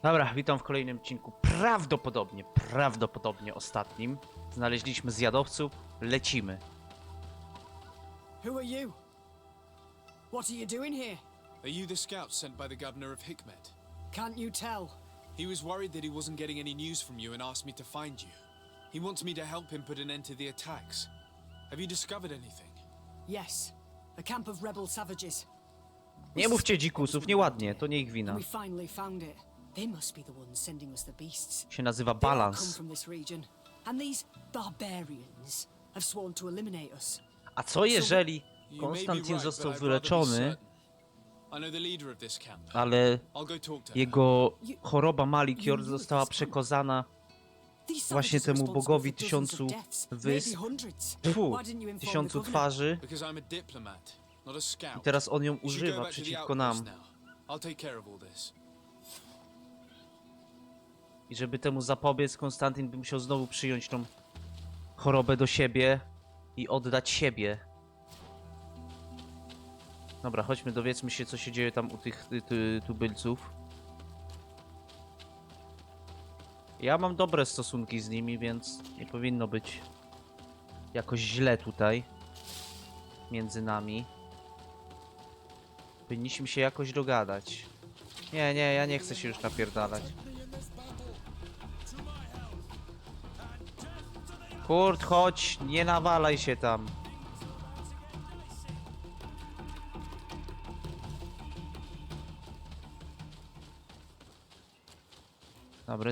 Dobra, witam w kolejnym odcinku. Prawdopodobnie ostatnim. Znaleźliśmy zjadowców, lecimy. Who are you? What are you doing here? Are you the scout sent by the governor of Hikmet? Can't you tell? He was worried that he wasn't getting any news from you and asked me to find you. He wants me to help him put an end to the attacks. Have you discovered anything? Yes. A camp of rebel savages. Nie mówcie dzikusów, nieładnie, to nie ich And wina. we finally found it. They must be the ones sending us the beasts. Się nazywa They all come balans. from this region. And these barbarians have sworn to eliminate us. A co jeżeli You may be Konstantin right, został but I'd rather be wyleczony, certain. I know the leader of this camp. ale I'll go talk to her. jego choroba Malikior została przekazana These właśnie savages are temu responsible bogowi for dozens tysiącu of deaths, wysp, maybe hundreds. Tfu, Why didn't you inform the tysiącu governor? twarzy Because I'm a diplomat, not a scout. i teraz on ją You should go używa back to the przeciwko outpost nam. now. I'll take care of all this. I żeby temu zapobiec, Konstantin by musiał znowu przyjąć tą chorobę do siebie i oddać siebie. Dobra, chodźmy, dowiedzmy się, co się dzieje tam u tych tubylców. Ja mam dobre stosunki z nimi, więc nie powinno być jakoś źle tutaj między nami. Powinniśmy się jakoś dogadać. Nie, ja nie chcę się już napierdalać. Kurt, chodź, nie nawalaj się tam.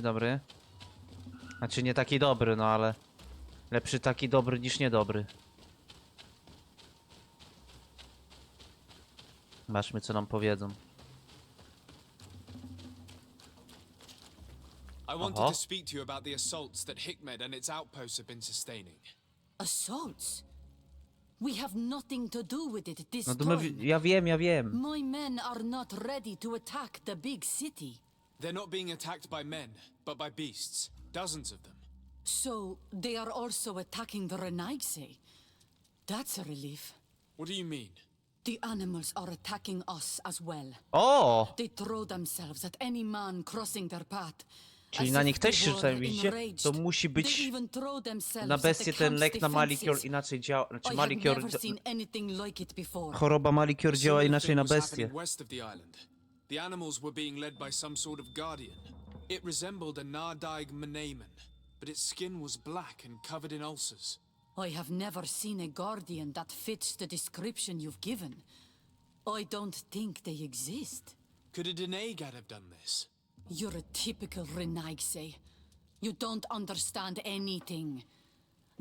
Dobry. Znaczy nie taki dobry, no ale lepszy taki dobry niż niedobry. Zobaczmy, co nam powiedzą. I wanted to speak to you about the assaults that Hikmet and its outposts have been sustaining. Assaults? We have nothing to do with it this No to time. ja wiem. My men are not ready to attack the big city. They're not being attacked by men, but by beasts. Dozens of them. So they are also attacking the Renaigse. That's a relief. What do you mean? The animals are attacking us as well. O! They throw themselves at any man crossing their path. Czyli as na if nich they też się were rzucają, widzicie? enraged. To musi They być even throw themselves na at the bestię ten camp's lek na Malikior defenses. inaczej działa. Znaczy I have Malikior... never seen anything like it before. Choroba Malikior działa Similar inaczej na thing was bestię. happening west of the island. The animals were being led by some sort of guardian. It resembled a Nardaig Menamen, but its skin was black and covered in ulcers. I have never seen a guardian that fits the description you've given. I don't think they exist. Could a Denegad have done this? You're a typical Renaigse. You don't understand anything.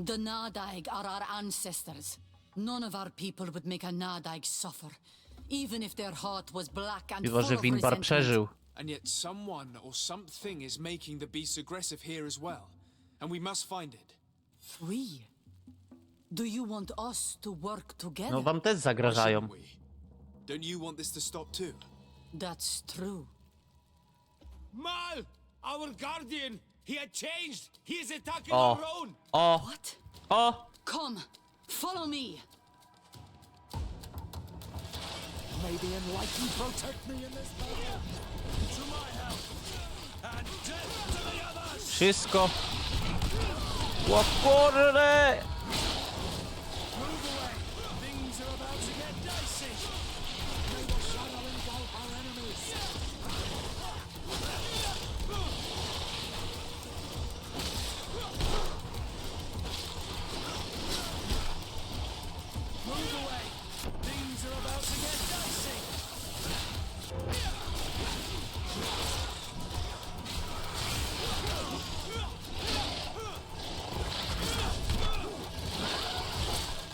The Nadaig are our ancestors. None of our people would make a Nadaig suffer, even if their heart was black and Chyba, full że of Winbar resentment. przeżył. And yet someone or something is making the beasts aggressive here as well. And we must find it. We? Do you want us to work together? No wam też Why zagrażają. shouldn't we? Don't you want this to stop too? That's true. Mal! Our guardian! He had changed! He is attacking O! our own! O! What? O! Come, follow me. May the enlightened protect me in this battle. To my help! And death to the others! Wszystko! O kurde! Move away! Things are about to get dicey! May the shadow engulf our enemies. Move away! Things are about to get dicey!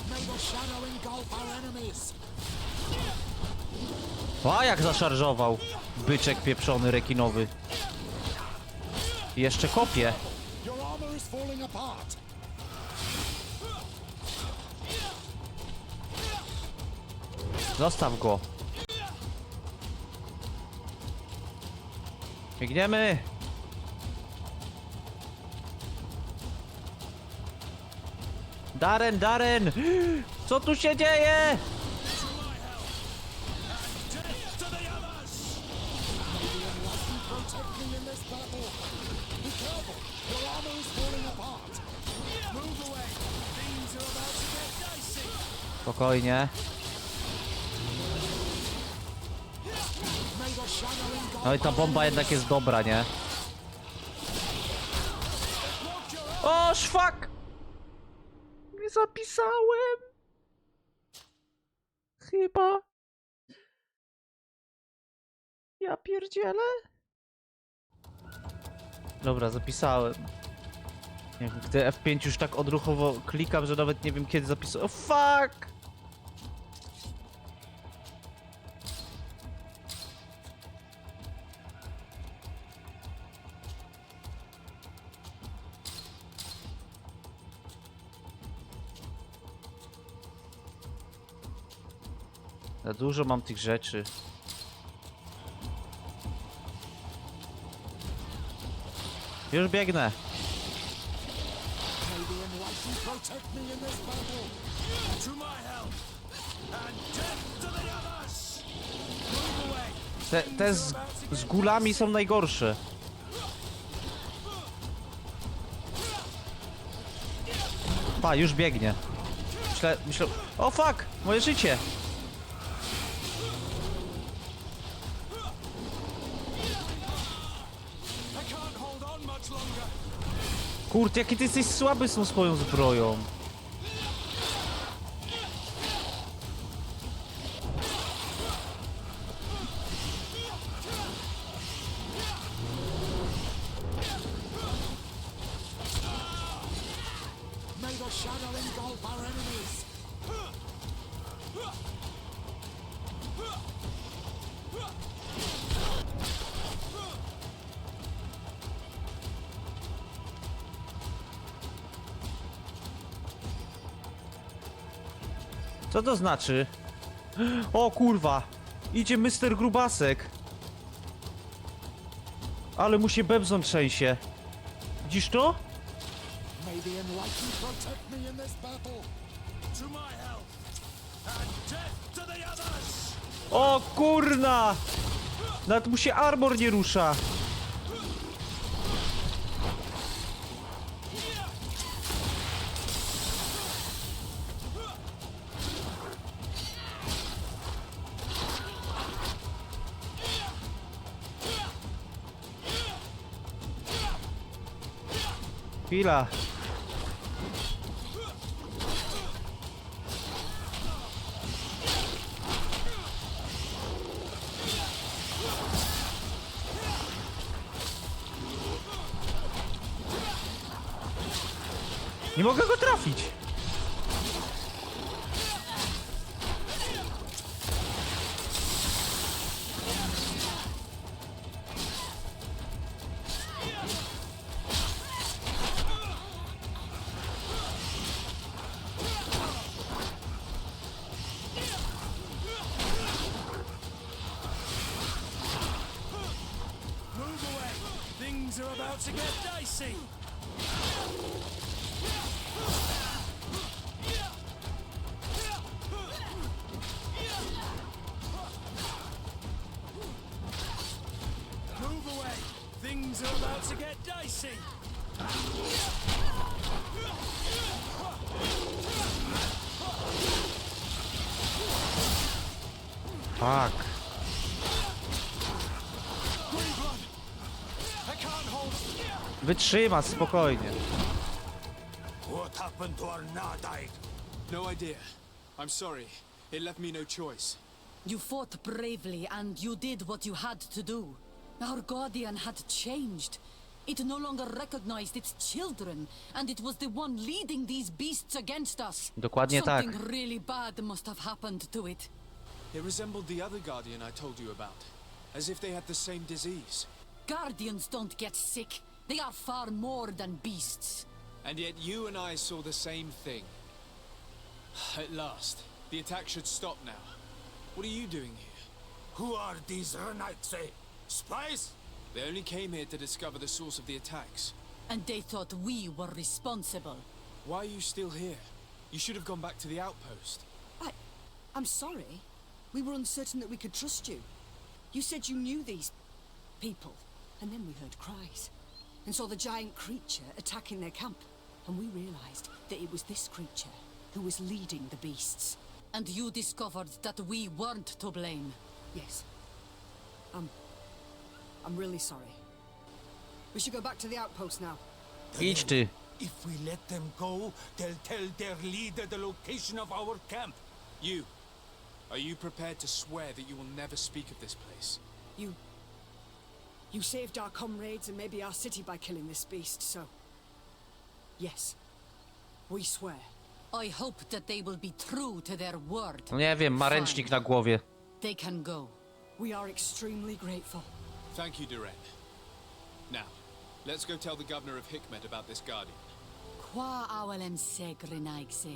May the shadow engulf our enemies. A jak zaszarżował! Byczek pieprzony rekinowy. I jeszcze kopie. Your armor is falling apart. Zostaw go. Biegniemy! Darren! Co tu się dzieje? Death to the others! May the enlightened protect me in battle. Be careful. Your armor is falling apart. Move away. Things are about to get dicey. Spokojnie. May the shadow engulf No i ta bomba jednak jest dobra, nie? O, szwak! Nie zapisałem. Chyba. Ja pierdzielę. Dobra, zapisałem. Gdy F5 już tak odruchowo klikam, że nawet nie wiem kiedy zapisałem. O, fuck! Za dużo mam tych rzeczy. Już biegnę. May the enlightened protect me in this battle. To my help! And death to the others! Move away! Te z gulami są najgorsze. Pa, już biegnie. Myślę... O fuck! Moje życie! I can't hold on much longer! Kurde, jaki ty jesteś słaby z tą swoją zbroją. May the shadow engulf our enemies. Co to znaczy? O kurwa! Idzie Mr. Grubasek. Ale mu się bebzon trzęsie. Widzisz to? May the enlightened protect me in this battle. To my help! And death to the others! O kurna! Nawet mu się armor nie rusza. Chwila. Nie mogę go trafić. Move away! Things are about to get dicey! Move away! Things are about to get dicey! Fuck. I can't hold... Wytrzyma, spokojnie. What happened to our Nadaig? No idea. I'm sorry. It left me no choice. You fought bravely and you did what you had to do. Our guardian had changed. It no longer recognized its children, and it was the one leading these beasts against us. Dokładnie tak. Something really bad must have happened to it. It resembled the other guardian I told you about, as if they had the same disease. Guardians don't get sick. They are far more than beasts. And yet you and I saw the same thing. At last, the attack should stop now. What are you doing here? Who are these Renaitse? Spies? They only came here to discover the source of the attacks. And they thought we were responsible. Why are you still here? You should have gone back to the outpost. I'm sorry. We were uncertain that we could trust you. You said you knew these people, And then we heard cries and saw the giant creature attacking their camp. And we realized that it was this creature who was leading the beasts. And you discovered that we weren't to blame. Yes. I'm really sorry. We should go back to the outpost now. Idź ty. If we let them go, they'll tell their leader the location of our camp. You. Are you prepared to swear that you will never speak of this place? You saved our comrades and maybe our city by killing this beast, so... Yes. We swear. I hope that they will be true to their word. No nie wiem, ma ręcznik na głowie. They can go. We are extremely grateful. Thank you, Duren. Now, let's go tell the governor of Hikmet about this guardian. Qua awalem seg renaigse.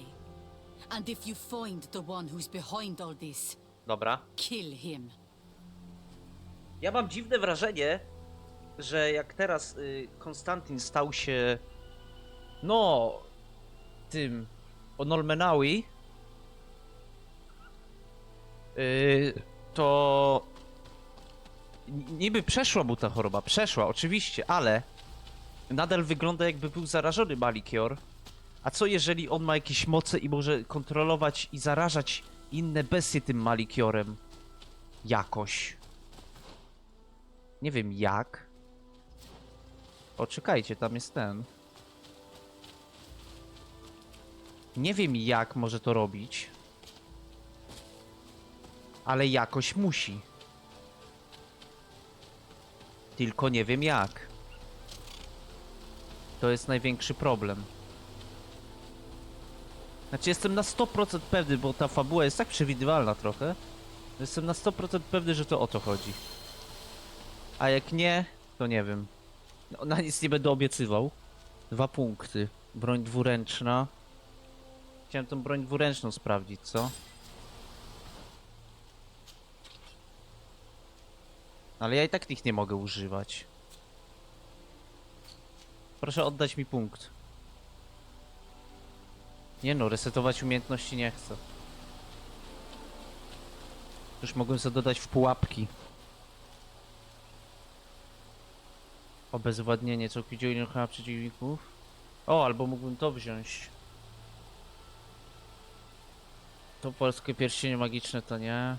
And if you find the one who's behind all this, Dobra. kill him. Ja mam dziwne wrażenie, że jak teraz Konstantin stał się, no, tym Onolmenawi, to niby przeszła mu ta choroba, przeszła oczywiście, ale nadal wygląda jakby był zarażony Malikior. A co jeżeli on ma jakieś moce i może kontrolować i zarażać inne bestie tym Malikiorem? Jakoś. Nie wiem jak. O, czekajcie, tam jest ten. Nie wiem jak może to robić. Ale jakoś musi. Tylko nie wiem jak. To jest największy problem. Znaczy jestem na 100% pewny, bo ta fabuła jest tak przewidywalna trochę. Jestem na 100% pewny, że to o to chodzi. A jak nie, to nie wiem. No, na nic nie będę obiecywał. 2 punkty. Broń dwuręczna. Chciałem tą broń dwuręczną sprawdzić, co? Ale ja i tak ich nie mogę używać. Proszę oddać mi punkt. Nie no, resetować umiejętności nie chcę. Już mogłem sobie dodać w pułapki. Obezwładnienie, całkowicie chyba przeciwników. O, albo mógłbym to wziąć. To polskie pierścienie magiczne to nie.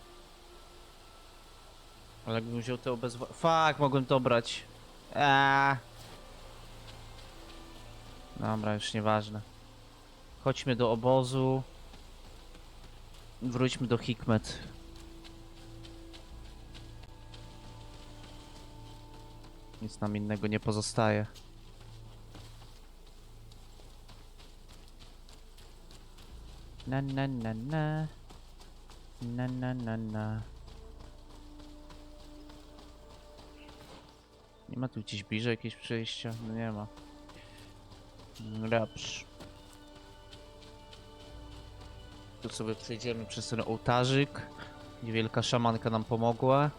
Ale jakbym wziął te Fuck, mogłem to brać. Dobra, już nieważne. Chodźmy do obozu. Wróćmy do Hikmet. Nic nam innego nie pozostaje. Na na na na. Na na na na. Nie ma tu gdzieś bliżej jakieś przejścia? No nie ma. Dobrze. Tu sobie przejdziemy przez ten ołtarzyk. Niewielka szamanka nam pomogła.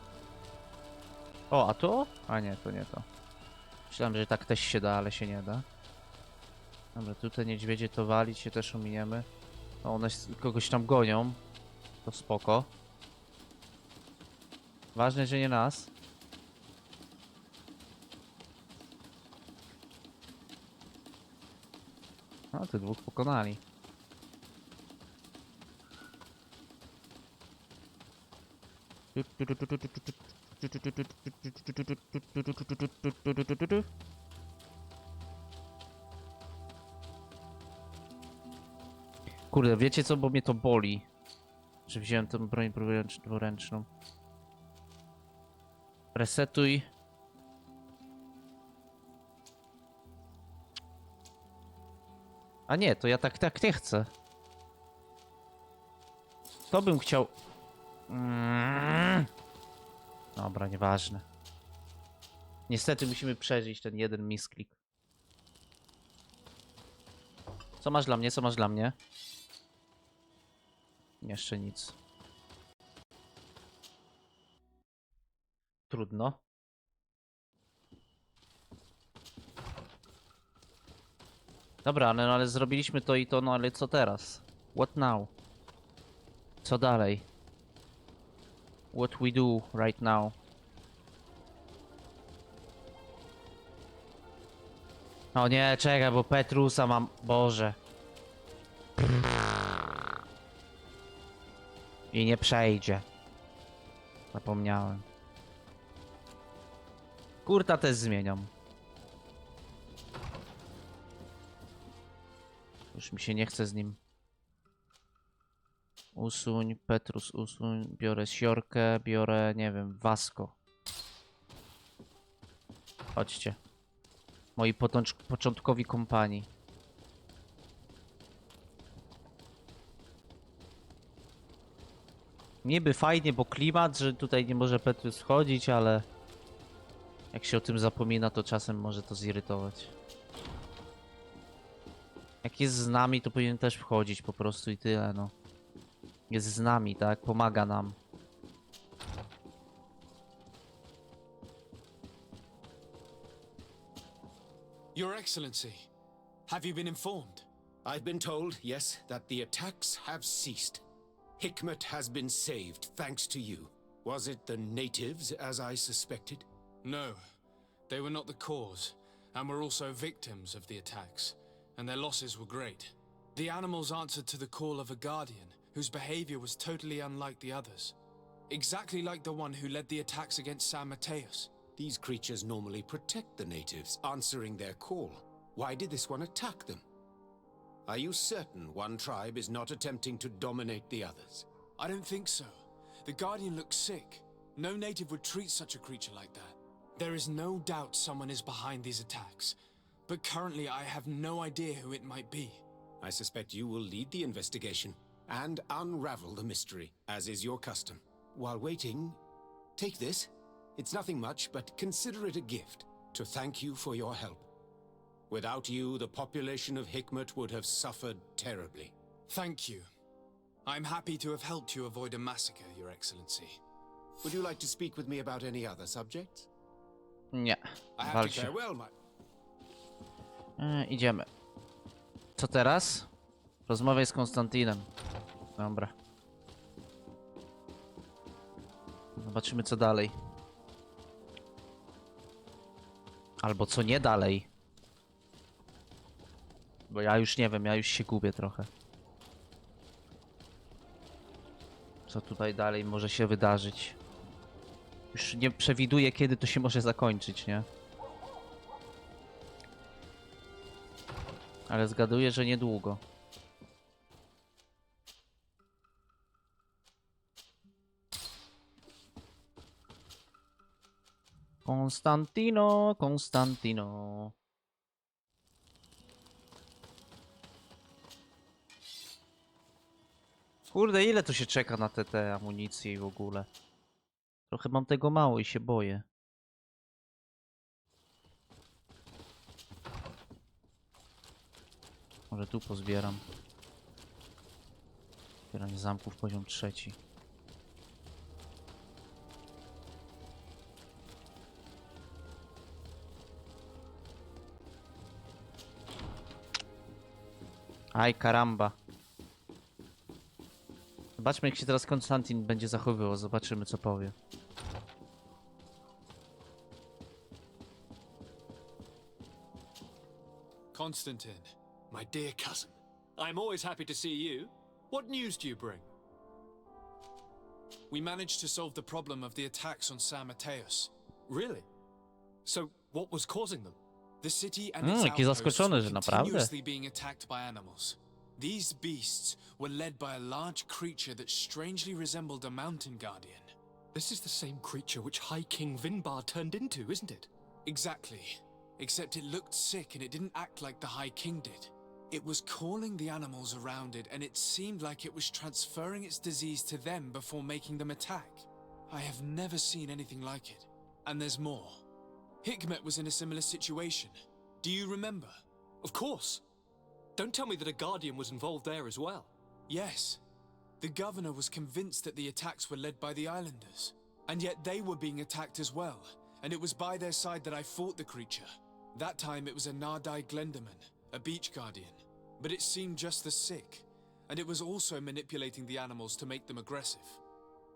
O, a to? A nie, to nie to. Myślałem, że tak też się da, ale się nie da. Dobra, tutaj niedźwiedzie to walić się też ominiemy. O, one kogoś tam gonią. To spoko. Ważne, że nie nas. No, tych dwóch pokonali. Kurde, wiecie co, bo mnie to boli, że wziąłem tę broń dwuręczną. Resetuj. A nie, to ja tak nie chcę. To bym chciał... Dobra, nieważne. Niestety musimy przeżyć ten jeden misklik. Co masz dla mnie? Co masz dla mnie? Jeszcze nic. Trudno. Dobra, no ale zrobiliśmy to i to, no ale co teraz? What now? Co dalej? What we do right now? O nie, czekaj, bo Petrusa mam... Boże. I nie przejdzie. Zapomniałem. Kurta też zmieniam. Już mi się nie chce z nim. Usuń, Petrus usuń. Biorę siorkę, biorę, nie wiem, Wasko. Chodźcie. Moi początkowi kompanii. Niby fajnie, bo klimat, że tutaj nie może Petrus wchodzić, ale... Jak się o tym zapomina, to czasem może to zirytować. Jak jest z nami, to powinien też wchodzić po prostu i tyle, no. Jest z nami, tak? Pomaga nam. Your Excellency, have you been informed? I've been told, yes, that the attacks have ceased. Hikmet has been saved, thanks to you. Was it the natives, as I suspected? No, they were not the cause, and were also victims of the attacks, and their losses were great. The animals answered to the call of a guardian, whose behavior was totally unlike the others. Exactly like the one who led the attacks against San Mateus. These creatures normally protect the natives, answering their call. Why did this one attack them? Are you certain one tribe is not attempting to dominate the others? I don't think so. The guardian looks sick. No native would treat such a creature like that. There is no doubt someone is behind these attacks, but currently I have no idea who it might be. I suspect you will lead the investigation and unravel the mystery, as is your custom. While waiting, take this. It's nothing much, but consider it a gift to thank you for your help. Without you, the population of Hikmet would have suffered terribly. Thank you. I'm happy to have helped you avoid a massacre, Your Excellency. Would you like to speak with me about any other subjects? Nie. I have Wal to się. farewell, my... Idziemy. Co teraz? Rozmawiaj z Konstantinem. Dobra. Zobaczymy co dalej. Albo co nie dalej. Bo ja już nie wiem, ja już się gubię trochę. Co tutaj dalej może się wydarzyć. Już nie przewiduję, kiedy to się może zakończyć, nie? Ale zgaduję, że niedługo. Konstantino, Konstantino. Kurde, ile tu się czeka na te amunicje i w ogóle? Trochę mam tego mało i się boję. Może tu pozbieram. Zbieranie zamków poziom 3. Aj, karamba. Zobaczmy, jak się teraz Konstantin będzie zachowywał. Zobaczymy, co powie. Constantine, My dear cousin, I'm always happy to see you. What news do you bring? we managed to solve the problem of the attacks on San Mateus. Really? So, what was causing them? The city and its Jaki outposts zaskoczony, were że naprawdę. continuously being attacked by animals. These beasts were led by a large creature that strangely resembled a mountain guardian. This is the same creature which High King Vinbar turned into, isn't it? Exactly. Except it looked sick and it didn't act like the High King did. It was calling the animals around it, and it seemed like it was transferring its disease to them before making them attack. I have never seen anything like it. And there's more. Hikmet was in a similar situation. Do you remember? Of course. Don't tell me that a guardian was involved there as well. Yes. The governor was convinced that the attacks were led by the islanders. And yet they were being attacked as well. And it was by their side that I fought the creature. That time it was a Nardai Glenderman, a beach guardian. But it seemed just as sick. And it was also manipulating the animals to make them aggressive.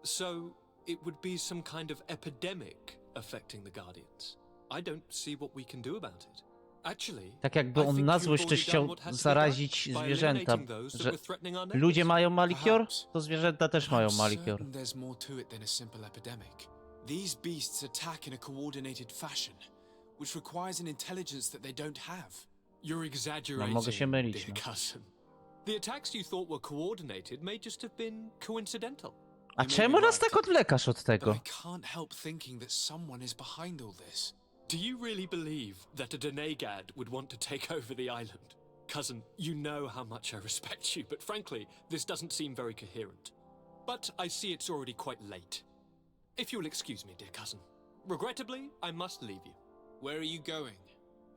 So, it would be some kind of epidemic affecting the guardians. I don't see what we can do about it. Actually, Tak jakby I on think na you've złość też already chciał done what had to be zarazić done by zwierzęta, eliminating those that że were threatening our ludzie neighbors. mają malikior, Perhaps. to zwierzęta też But mają I'm malikior. certain there's more to it than a simple epidemic. These beasts attack in a coordinated fashion, which requires an intelligence that they don't have. You're exaggerating, mogę się mylić, dear no. cousin. The attacks you thought were coordinated may just have been coincidental. A You may czemu be nas right, tak odwlekasz od But tego? I can't help thinking that someone is behind all this. Do you really believe that a Denegad would want to take over the island? Cousin, you know how much I respect you, but frankly, this doesn't seem very coherent. But I see it's already quite late. If you'll excuse me, dear cousin. Regrettably, I must leave you. Where are you going?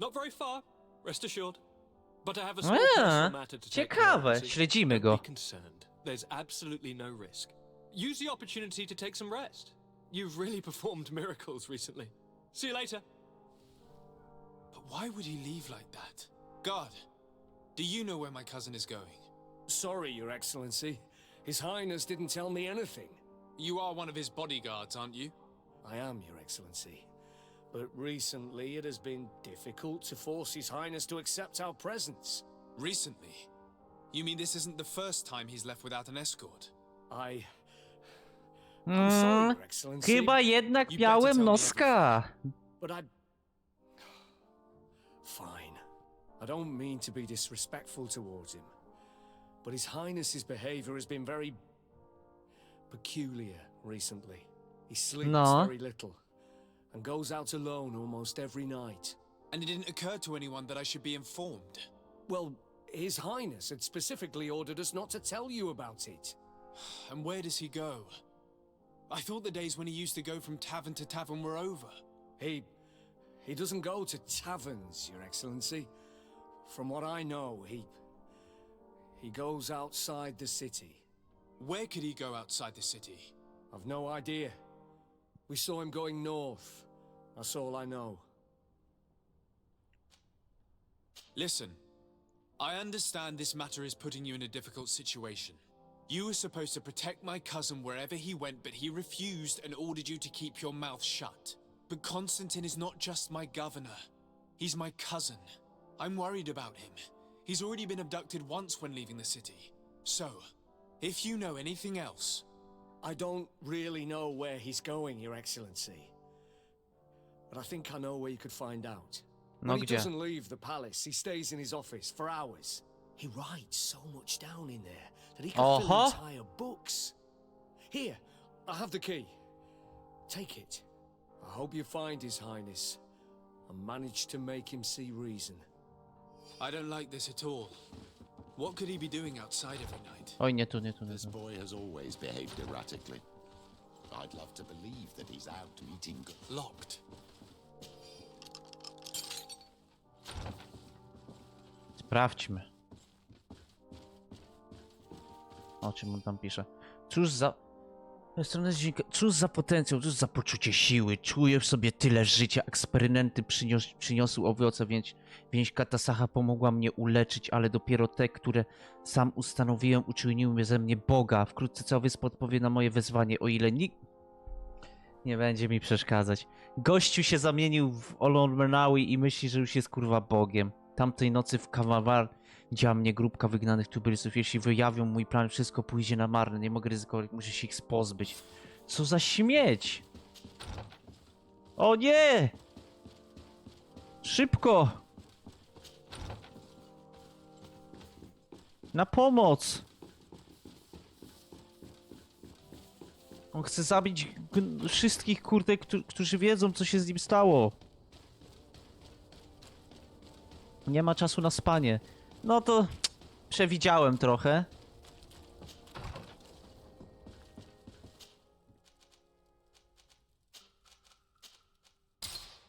Not very far, rest assured. But I have a small personal matter to take care of, ciekawe, you see. śledzimy Don't go. be concerned. There's absolutely no risk. Use the opportunity to take some rest. You've really performed miracles recently. See you later. But why would he leave like that? God, do you know where my cousin is going? Sorry, Your Excellency. His Highness didn't tell me anything. You are one of his bodyguards, aren't you? I am, Your Excellency. But recently it has been difficult to force His Highness to accept our presence. Recently? You mean this isn't the first time he's left without an escort? I'm sorry, Your Excellency. Chyba jednak You better miałem tell me noska. But Fine. I don't mean to be disrespectful towards him. But His Highness's behavior has been very peculiar recently. He sleeps No. very little and goes out alone almost every night. And it didn't occur to anyone that I should be informed. Well, His Highness had specifically ordered us not to tell you about it. And where does he go? I thought the days when he used to go from tavern to tavern were over. He doesn't go to taverns, Your Excellency. From what I know, he goes outside the city. Where could he go outside the city? I've no idea. We saw him going north. That's all I know. Listen, I understand this matter is putting you in a difficult situation. You were supposed to protect my cousin wherever he went, but he refused and ordered you to keep your mouth shut. But Constantine is not just my governor. He's my cousin. I'm worried about him. He's already been abducted once when leaving the city. So, if you know anything else... I don't really know where he's going, Your Excellency. But I think I know where you could find out. No When he gdzie? doesn't leave the palace, he stays in his office for hours. He writes so much down in there that he can fill entire books. Here, I have the key. Take it. I hope you find His Highness and manage to make him see reason. I don't like this at all. What could he be doing outside every night? Oj, nie tu, nie tu, nie This tu. boy has always behaved erratically. I'd love to believe that he's out meeting... Locked. Sprawdźmy. O czym on tam pisze? Cóż za... Cóż za potencjał, cóż za poczucie siły. Czuję w sobie tyle życia. Eksperymenty przyniosły owoce, więź Katasaha pomogła mnie uleczyć, ale dopiero te, które sam ustanowiłem, uczyniły ze mnie Boga. Wkrótce cała wyspa odpowie na moje wezwanie, o ile nikt nie będzie mi przeszkadzać. Gościu się zamienił w Olormenawi i myśli, że już jest kurwa Bogiem. Tamtej nocy w Kawawar działa mnie grupka wygnanych tubylców. Jeśli wyjawią mój plan, wszystko pójdzie na marne. Nie mogę ryzykować, muszę się ich pozbyć. Co za śmieć! O nie! Szybko! Na pomoc! On chce zabić wszystkich, kurde, którzy wiedzą, co się z nim stało. Nie ma czasu na spanie. No to przewidziałem trochę.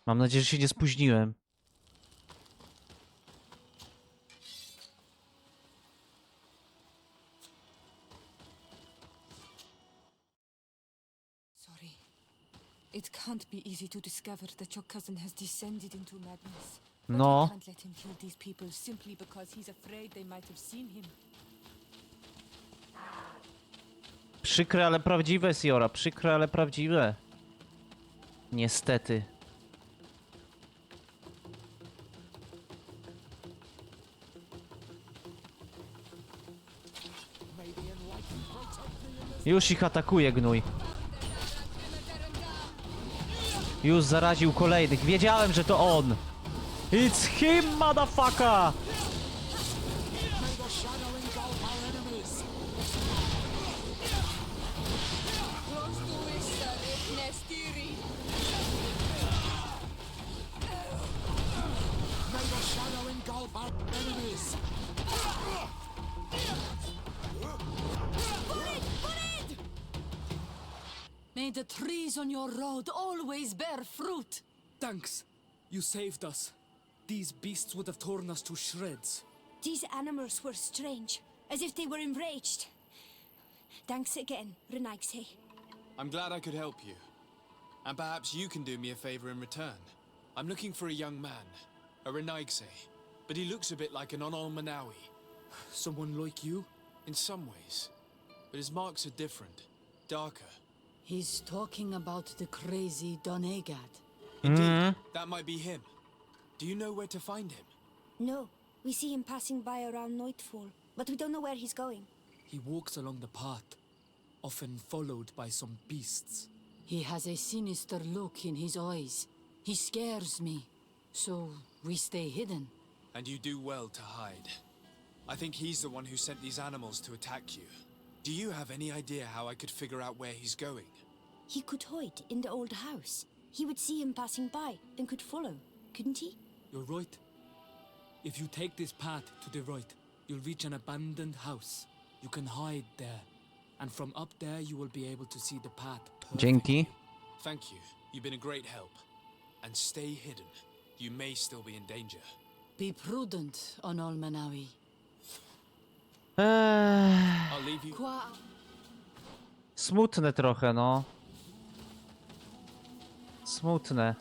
Mam nadzieję, że się nie spóźniłem. Sorry. It can't be easy to discover that your cousin has descended into madness. But No. I can't let him kill these people simply because he's afraid they might have seen him. Przykre, ale prawdziwe, Siora. Przykre, ale prawdziwe. Niestety. Już ich atakuje, gnój. Już zaraził kolejnych. Wiedziałem, że to on. It's him, motherfucker! May the trees on your road always bear fruit. Thanks. You saved us. These beasts would have torn us to shreds. These animals were strange, as if they were enraged. Thanks again, Renaigse. I'm glad I could help you. And perhaps you can do me a favor in return. I'm looking for a young man, a Renaigse, but he looks a bit like an Onolmanawi. Someone like you? In some ways. But his marks are different, darker. He's talking about the crazy Donegad. Indeed, that might be him. Do you know where to find him? No, we see him passing by around nightfall, but we don't know where he's going. He walks along the path, often followed by some beasts. He has a sinister look in his eyes. He scares me. So we stay hidden. And you do well to hide. I think he's the one who sent these animals to attack you. Do you have any idea how I could figure out where he's going? He could hide in the old house. He would see him passing by and could follow, couldn't he? You're right. If you take this path to the right, you'll reach an abandoned house. You can hide there. And from up there you will be able to see the path perfectly. Dzięki. Thank you. You've been a great help. And stay hidden. You may still be in danger. Be prudent, Onolmanawi. I'll leave you. Smutne trochę, no. Smutne.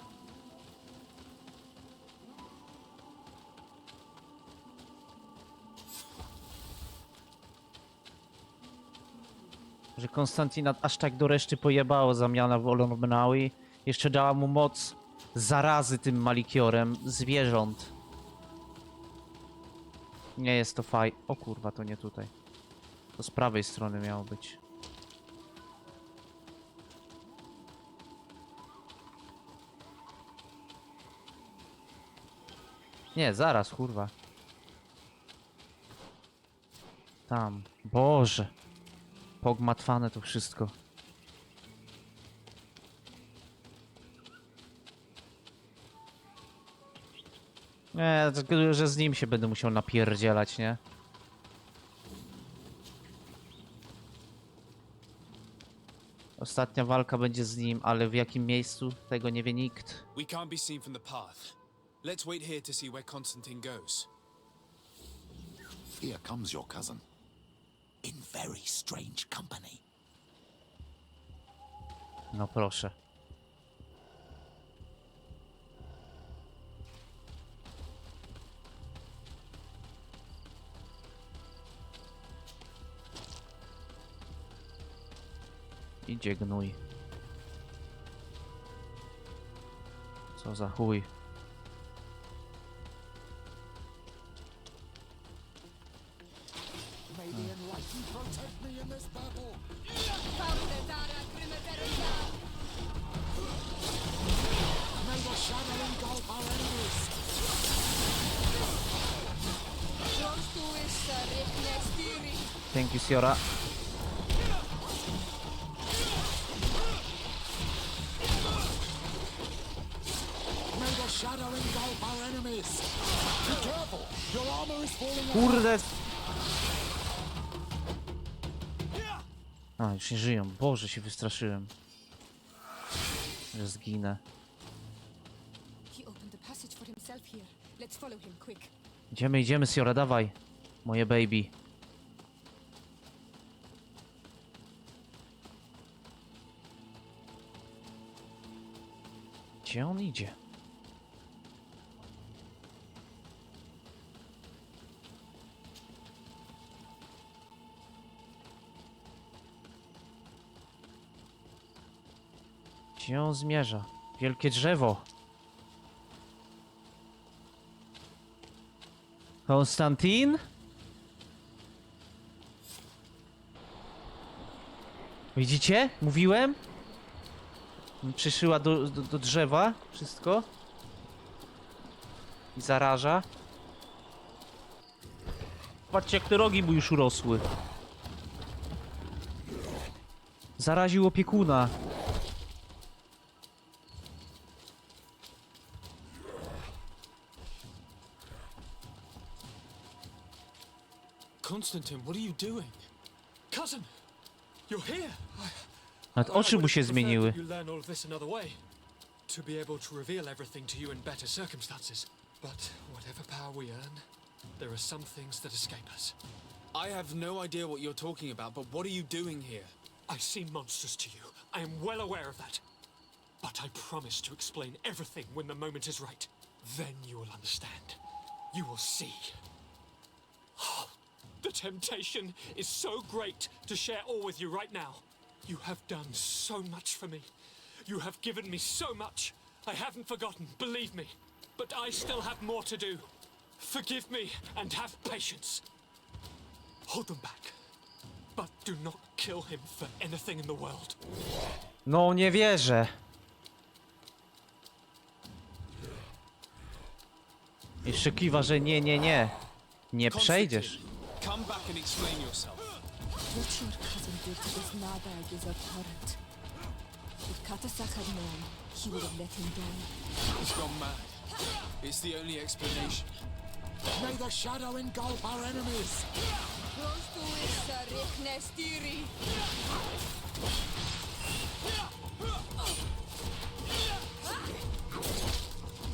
Że Konstantina aż tak do reszty pojebało zamiana w Olormnaui. Jeszcze dała mu moc zarazy tym malikiorem zwierząt. Nie jest to faj... O kurwa, to nie tutaj. To z prawej strony miało być. Nie, zaraz, kurwa. Tam. Boże. Pogmatwane to wszystko. Nie, tylko że z nim się będę musiał napierdzielać, nie? Ostatnia walka będzie z nim, ale w jakim miejscu? Tego nie wie nikt. We can't be seen from the path. Let's wait here to see where Constantine goes. Here comes your cousin. In very strange company. No proszę. Idzie gnój. Co za chuj. Thank you, Siora. Kurde! A, już nie żyją. Boże, się wystraszyłem. Że zginę. He opened the passage for himself here. Let's follow him quick. Idziemy, idziemy, Siora, dawaj. Moje baby. Gdzie on idzie? Gdzie on zmierza? Wielkie drzewo. Konstantin? Widzicie? Mówiłem? Przyszyła do drzewa wszystko. I zaraża. Patrzcie, jak te rogi mu już urosły. Zaraził opiekuna. Constantine, what are you doing? Cousin, you're here. Nawet oczy mu się zmieniły. You learn all of this another way, to be able to reveal everything to you in better circumstances. But whatever power we earn, there are some things that escape us. I have no idea what you're talking about, but what are you doing here? I seem monstrous to you. I am well aware of that. But I promise to explain everything when the moment is right. Then you will understand. You will see. The temptation is so great to share all with you right now. You have done so much for me. You have given me so much. I haven't forgotten, believe me. But I still have more to do. Forgive me and have patience. Hold them back. But do not kill him for anything in the world. No nie wierzę. Jeszcze kiwa, że nie. Nie przejdziesz. Come back and explain yourself. What your cousin did to this Nadag is abhorrent. If Katasak had known, he would have let him die. He's gone mad. It's the only explanation. May the shadow engulf our enemies!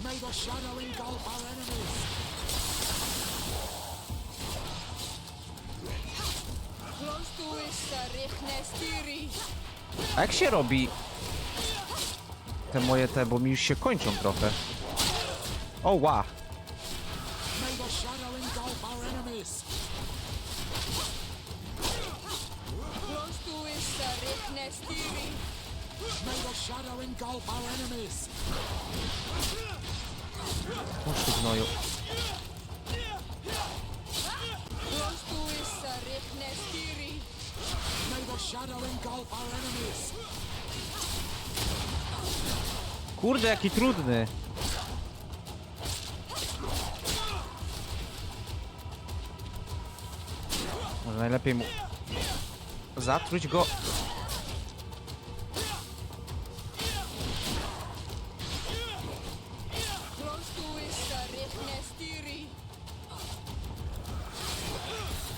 May the shadow engulf our enemies! A jak się robi te moje bo mi już się kończą trochę. O, ła. May the shadow engulf our enemies! May the shadow engulf our enemies! Chodź tu, gnoju. May the shadow engulf our enemies! Kurde, jaki trudny. Może najlepiej mu zatruć go.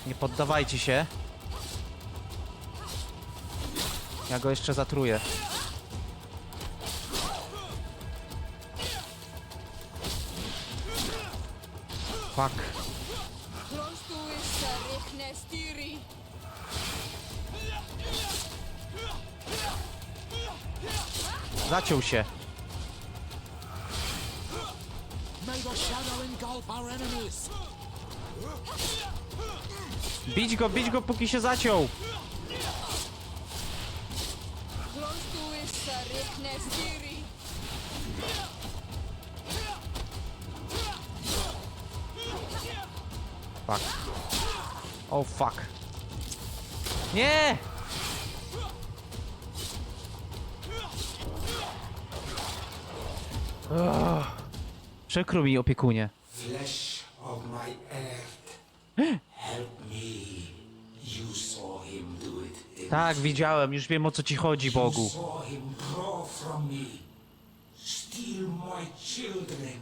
Nie poddawajcie się. Ja go jeszcze zatruję. Fuck. Zaciął się. May the shadow engulf our enemies! Bić go, póki się zaciął. Fuck. Oh fuck. Nie! Przykro mi, opiekunie. Flesh of my earth, help me. You saw him do it. Tak, widziałem, już wiem, o co ci chodzi, Bogu. You saw him draw from me, steal my children,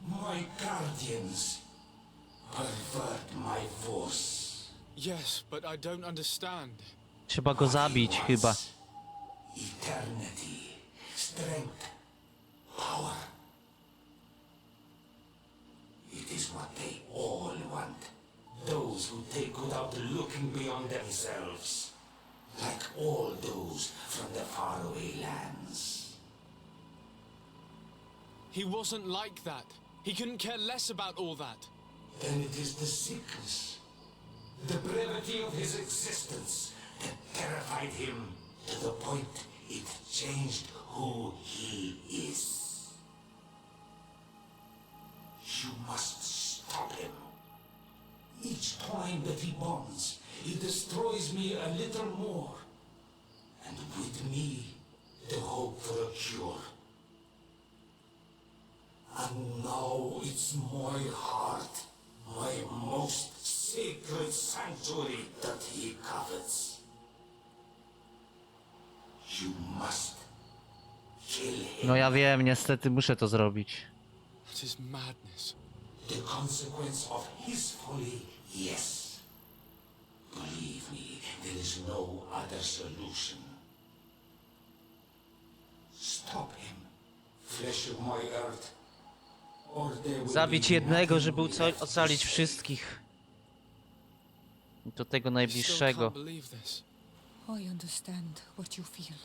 my guardians, pervert my force. Yes, but I don't understand. Trzeba go zabić, chyba. Eternity, strength, power. It is what they all want. Those who take without looking beyond themselves. Like all those from the faraway lands. He wasn't like that. He couldn't care less about all that. Then it is the sickness, the brevity of his existence that terrified him to the point it changed who he is. You must stop him. Each time that he bonds, he destroys me a little more. with me the hope for a cure. And now it's my heart, my most sacred sanctuary that he covets. You must kill him. No ja wiem, niestety muszę to zrobić. It is madness. The consequence of his folly, yes. Believe me, there is no other solution. Stop him, flesh of my earth. Or there will Zabić be jednego, nothing żeby left to ocalić save. wszystkich. I to tego I still najbliższego. can't believe this. I understand what you feel.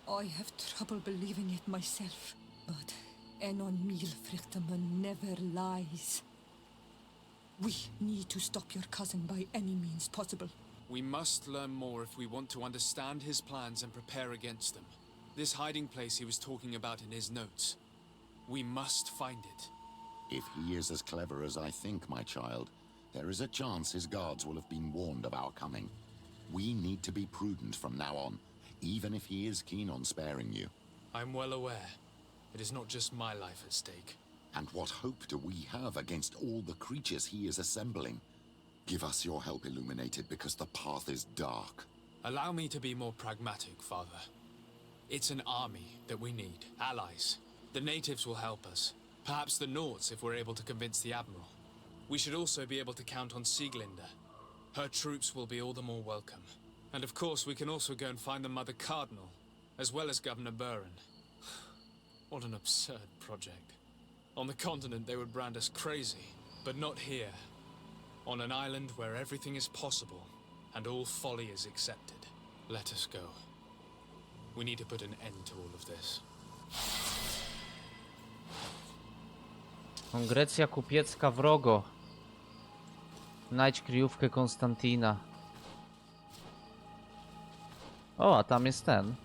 I have trouble believing it myself, but Enon Milfrichtaman never lies. We need to stop your cousin by any means possible. We must learn more if we want to understand his plans and prepare against them. This hiding place he was talking about in his notes. We must find it. If he is as clever as I think, my child, there is a chance his guards will have been warned of our coming. We need to be prudent from now on, even if he is keen on sparing you. I'm well aware. It is not just my life at stake. And what hope do we have against all the creatures he is assembling? Give us your help, Illuminated, because the path is dark. Allow me to be more pragmatic, Father. It's an army that we need, allies. The natives will help us. Perhaps the Nords if we're able to convince the Admiral. We should also be able to count on Sieglinde. Her troops will be all the more welcome. And of course we can also go and find the Mother Cardinal, as well as Governor Buren. What an absurd project. On the continent they would brand us crazy, but not here. On an island where everything is possible, and all folly is accepted. Let us go. We need to put an end to all of this. Kongrecja kupiecka wrogo. Znajdź kryjówkę Konstantina. O, a tam jest ten.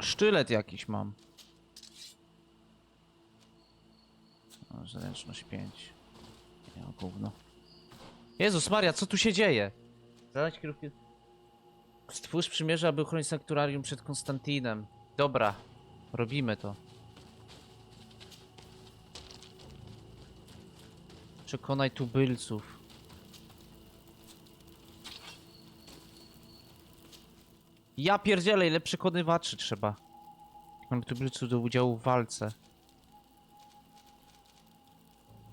Sztylet jakiś mam. O, zręczność 5. Ja gówno. Jezus Maria, co tu się dzieje? Znajdź kryjówkę. Stwórz przymierze, aby uchronić sanktuarium przed Konstantinem. Dobra, robimy to. Przekonaj tubylców. Ja pierdzielę, ile przekonywaczy trzeba. Mam tubylców do udziału w walce.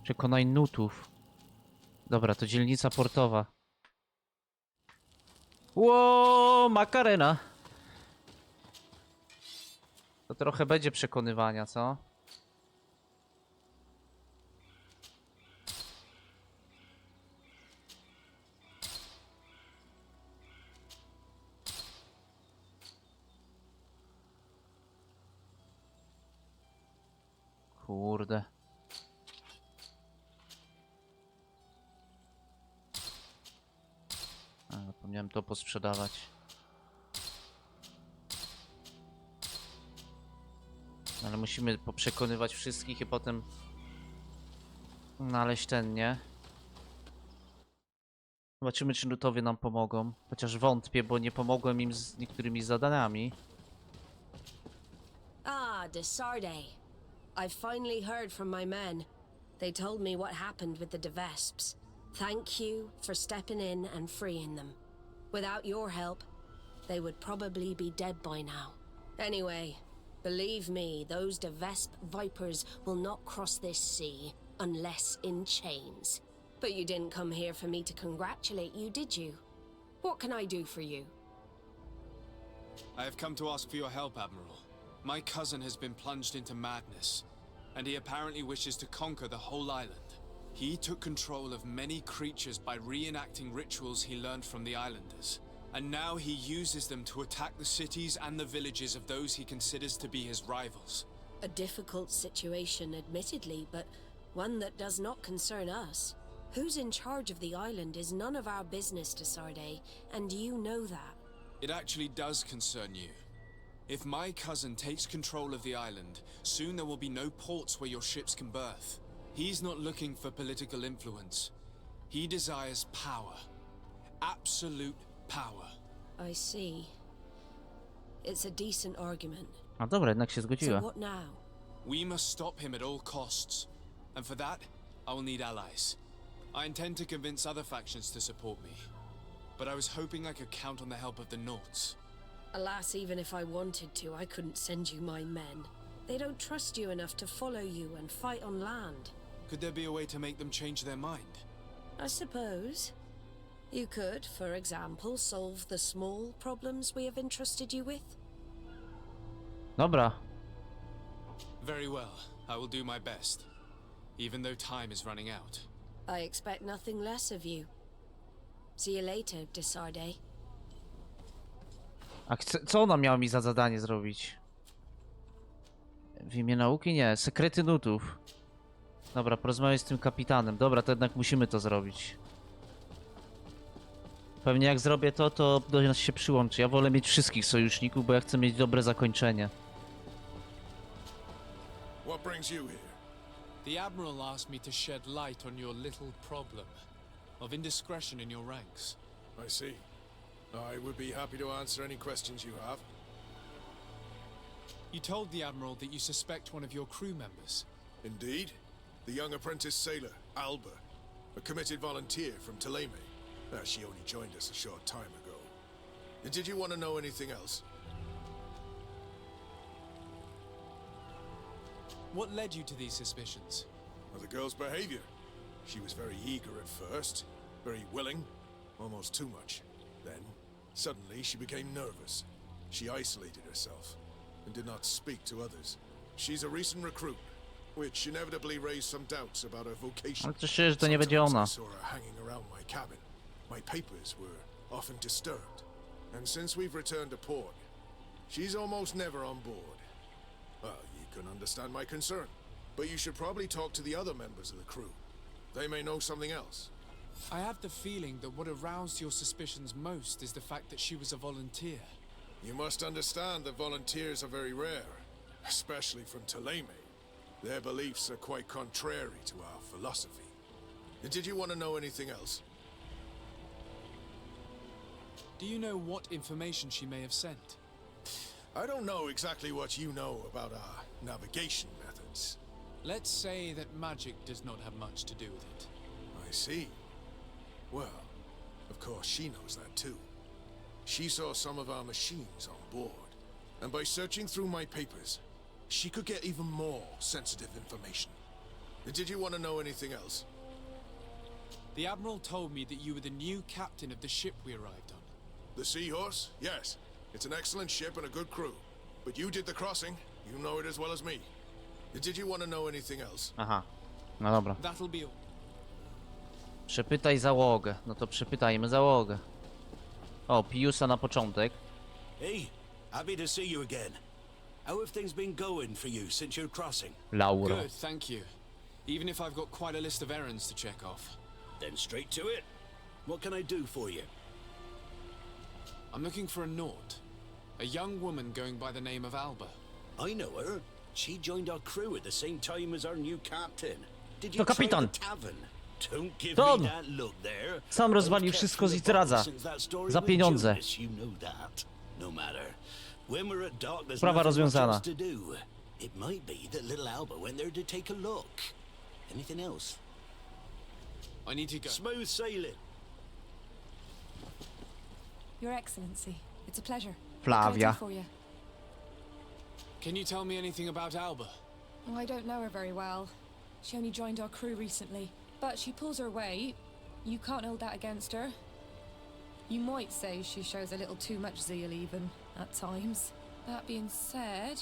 Przekonaj nutów. Dobra, to dzielnica portowa. Ło, makarena. To trochę będzie przekonywania, co? Kurde. A, zapomniałem to posprzedawać. Ale musimy poprzekonywać wszystkich i potem znaleźć ten, nie? Zobaczymy, czy nutowie nam pomogą. Chociaż wątpię, bo nie pomogłem im z niektórymi zadaniami. Ah, de Sarde. I've finally heard from my men. They told me what happened with the de Vesps. Thank you for stepping in and freeing them. Without your help, they would probably be dead by now. Anyway, believe me, those de Vesp vipers will not cross this sea unless in chains. But you didn't come here for me to congratulate you, did you? What can I do for you? I have come to ask for your help, Admiral. My cousin has been plunged into madness, and he apparently wishes to conquer the whole island. He took control of many creatures by reenacting rituals he learned from the islanders, and now he uses them to attack the cities and the villages of those he considers to be his rivals. A difficult situation, admittedly, but one that does not concern us. Who's in charge of the island is none of our business, de Sarde, and you know that. It actually does concern you. If my cousin takes control of the island, soon there will be no ports where your ships can berth. He's not looking for political influence. He desires power. Absolute power. I see. It's a decent argument. A dobra, jednak się So zgodziła. what now? We must stop him at all costs. And for that, I will need allies. I intend to convince other factions to support me. But I was hoping I could count on the help of the Nords. Alas, even if I wanted to, I couldn't send you my men. They don't trust you enough to follow you and fight on land. Could there be a way to make them change their mind? I suppose. You could, for example, solve the small problems we have entrusted you with. Dobra. Very well. I will do my best. Even though time is running out. I expect nothing less of you. See you later, Desarde. A co ona miała mi za zadanie zrobić? W imię nauki? Nie. Sekrety nutów. Dobra, porozmawiaj z tym kapitanem. Dobra, to jednak musimy to zrobić. Pewnie jak zrobię to, to do nas się przyłączy. Ja wolę mieć wszystkich sojuszników, bo ja chcę mieć dobre zakończenie. What brings you here? The Admiral asked me to shed light on your little problem of indiscretion in your ranks. I see. I would be happy to answer any questions you have. You told the Admiral that you suspect one of your crew members. Indeed. The young apprentice sailor, Alba. A committed volunteer from Ptolemy. She only joined us a short time ago. Did you want to know anything else? What led you to these suspicions? Well, the girl's behavior. She was very eager at first, very willing, almost too much. Then, suddenly, she became nervous. She isolated herself and did not speak to others. She's a recent recruit, which inevitably raised some doubts about her vocation. Ale też że to nie będzie ona. I saw her hanging around my cabin. My papers were often disturbed. And since we've returned to port, she's almost never on board. Well, you can understand my concern, but you should probably talk to the other members of the crew. They may know something else. I have the feeling that what aroused your suspicions most is the fact that she was a volunteer. You must understand that volunteers are very rare, especially from Ptolemy. Their beliefs are quite contrary to our philosophy. Did you want to know anything else? Do you know what information she may have sent? I don't know exactly what you know about our navigation methods. Let's say that magic does not have much to do with it. I see. Well, of course she knows that too. She saw some of our machines on board, and by searching through my papers, she could get even more sensitive information. Did you want to know anything else? The Admiral told me that you were the new captain of the ship we arrived on. The Seahorse? Yes. It's an excellent ship and a good crew. But you did the crossing. You know it as well as me. Did you want to know anything else? Aha. No dobra. That'll be all. Przepytaj załogę. No to przepytajmy załogę. O, Piusa na początek. Hey, happy to see you again. How have things been going for you since your crossing? Lauro. Good, thank you. Even if I've got quite a list of errands to check off. Then straight to it. What can I do for you? I'm looking for a Nord. A young woman going by the name of Alba. I know her. She joined our crew at the same time as our new captain. Did To you try kapitan. the tavern? Don't give To me on. that look there. Sam rozwalił wszystko i zdradza. Za pieniądze. You know that. No matter. When we're at dock, there's Sprawa nothing much rozwiązana. else to do. It might be that little Alba went there to take a look. Anything else? I need to go. Smooth sailing. Your Excellency, it's a pleasure. Flavia. What can I do for you? Can you tell me anything about Alba? Oh, I don't know her very well. She only joined our crew recently, but she pulls her weight. You can't hold that against her. You might say she shows a little too much zeal even, at times. That being said,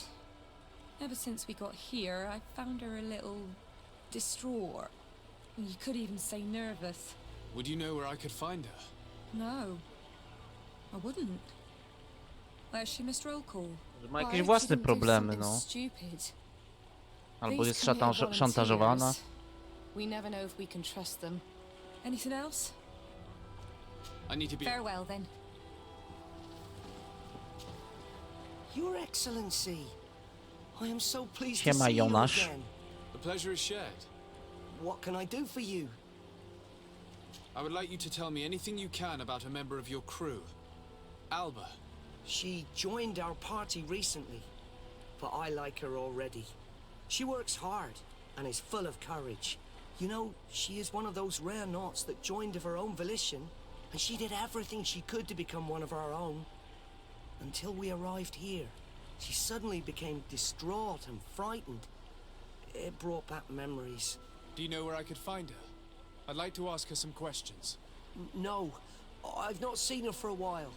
ever since we got here, I found her a little distraught. You could even say nervous. Would you know where I could find her? No, I wouldn't. Where's she missed roll call? Ma jakieś własne problemy, no. Albo jest szantażowana. We never know if we can trust them. Anything else? I need to be. Farewell then. Your Excellency, I am so pleased to Siema, see you Jonasz. again. The pleasure is shared. what can I do for you? I would like you to tell me anything you can about a member of your crew. Alba. She joined our party recently, but I like her already. She works hard and is full of courage. You know, she is one of those rare knots that joined of her own volition, and she did everything she could to become one of our own. Until we arrived here, she suddenly became distraught and frightened. It brought back memories. Do you know where I could find her? I'd like to ask her some questions. No, I've not seen her for a while.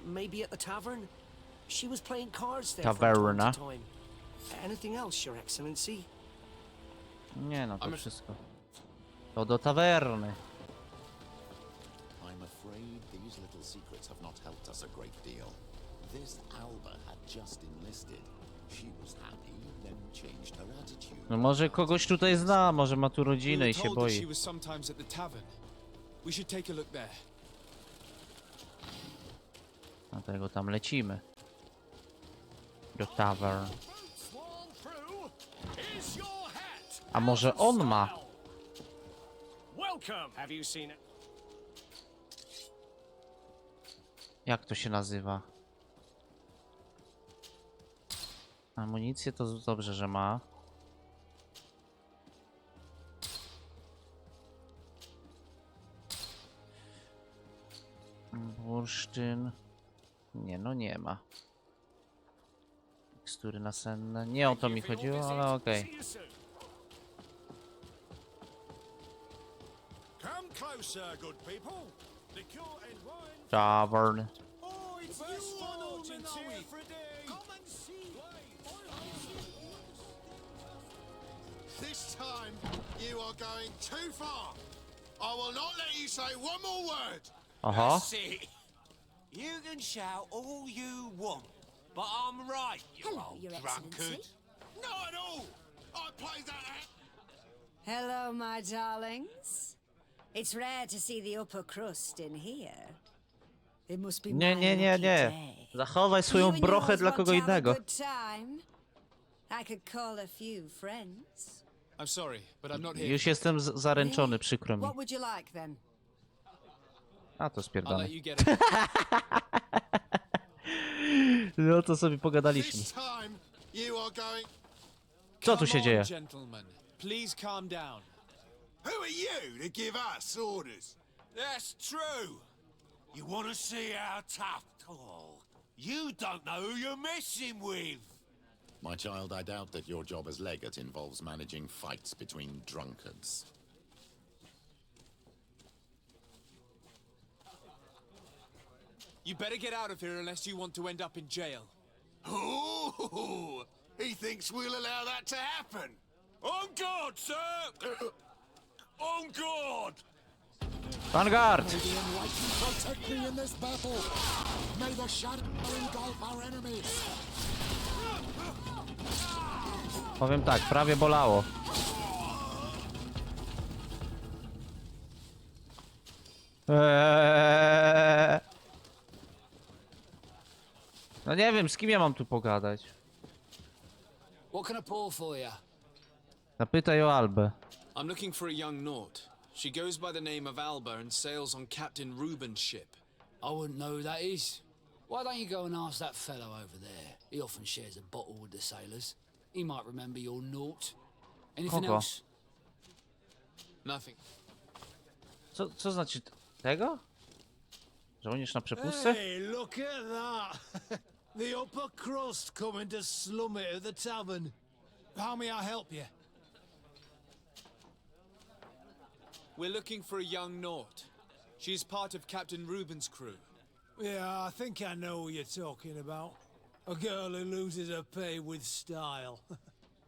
Maybe at the tavern? She was playing cards there from time to time. Anything else, Your Excellency? Nie no, to wszystko. To do tawerny. I'm afraid these little secrets have not helped us a great deal. This Alba had just enlisted. She was happy, then changed her attitude. No może kogoś tutaj zna, może ma tu rodzinę i się boi. She was sometimes at the tavern. We should take a look there. Dlatego tam lecimy. Do tavern. A może on ma? Jak to się nazywa? Amunicję to dobrze, że ma. Bursztyn. Nie, no nie ma. Tekstury nasenne. Nie o to mi chodziło, ale okej. Tavern. This time you are going too far. I will not let you say one more word. That's it. You can shout all you want, but I'm right, you old drunkard. Not at all. I played that. Hello, my darlings. It's rare to see the upper crust in here. It must be Nie, nie, nie, nie. Zachowaj swoją brochę dla kogo innego. I could call a few friends. I'm sorry, but I'm not here. Już jestem zaręczony, przykro mi. What would you like then? A to I'll spierdolę. let you get it. No to sobie pogadaliśmy. This time you are going. Co tu się dzieje? Gentlemen, please calm down. Who are you to give us orders? That's true. You want to see how tough? Oh, you don't know who you're messing with. My child, I doubt that your job as legate involves managing fights between drunkards. You better get out of here unless you want to end up in jail. Ooh, he thinks we'll allow that to happen. On guard, sir! On guard! Vanguard! Protect me in this battle. May the shadow engulf our enemies. Powiem tak, prawie bolało. No nie wiem, z kim ja mam tu pogadać. What can I pour for you? Zapytaj o Albę. I'm looking for a young Naut. She goes by the name of Alba and sails on Captain Reuben's ship. I wouldn't know who that is. Why don't you go and ask that fellow over there? He often shares a bottle with the sailors. He might remember your Naut. Anything Kogo? else? Nothing. Co znaczy tego? Żołnierz na przepustce? Hey, look at that! The upper crust coming to slum it at the tavern. How may I help you? We're looking for a young Naut. She's part of Captain Reuben's crew. Yeah, I think I know what you're talking about. A girl who loses her pay with style.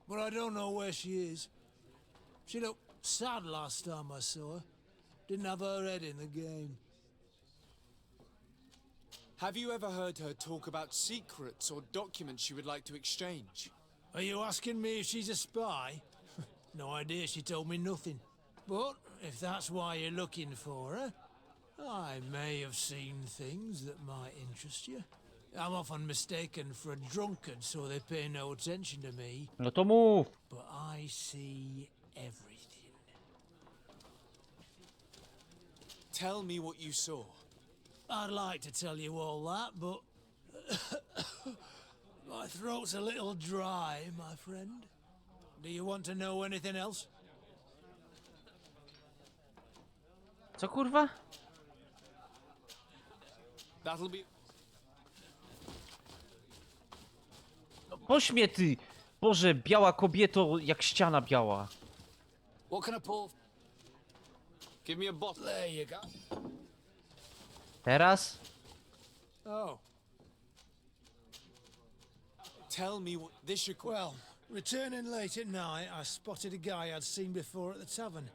But I don't know where she is. She looked sad last time I saw her. Didn't have her head in the game. Have you ever heard her talk about secrets or documents she would like to exchange? Are you asking me if she's a spy? No idea, she told me nothing. But if that's why you're looking for her, I may have seen things that might interest you. I'm often mistaken for a drunkard, so they pay no attention to me. No to mów. But I see everything. Tell me what you saw. I'd like to tell you all that, but my throat's a little dry, my friend. Do you want to know anything else? Co kurwa? That'll be... No, pośmie ty! Boże, biała kobieto jak ściana biała. What can I pour? Give me a bottle. There you go. Teraz? Oh. Tell me what this should... Well, returning late at night, I spotted a guy I'd seen before at the tavern.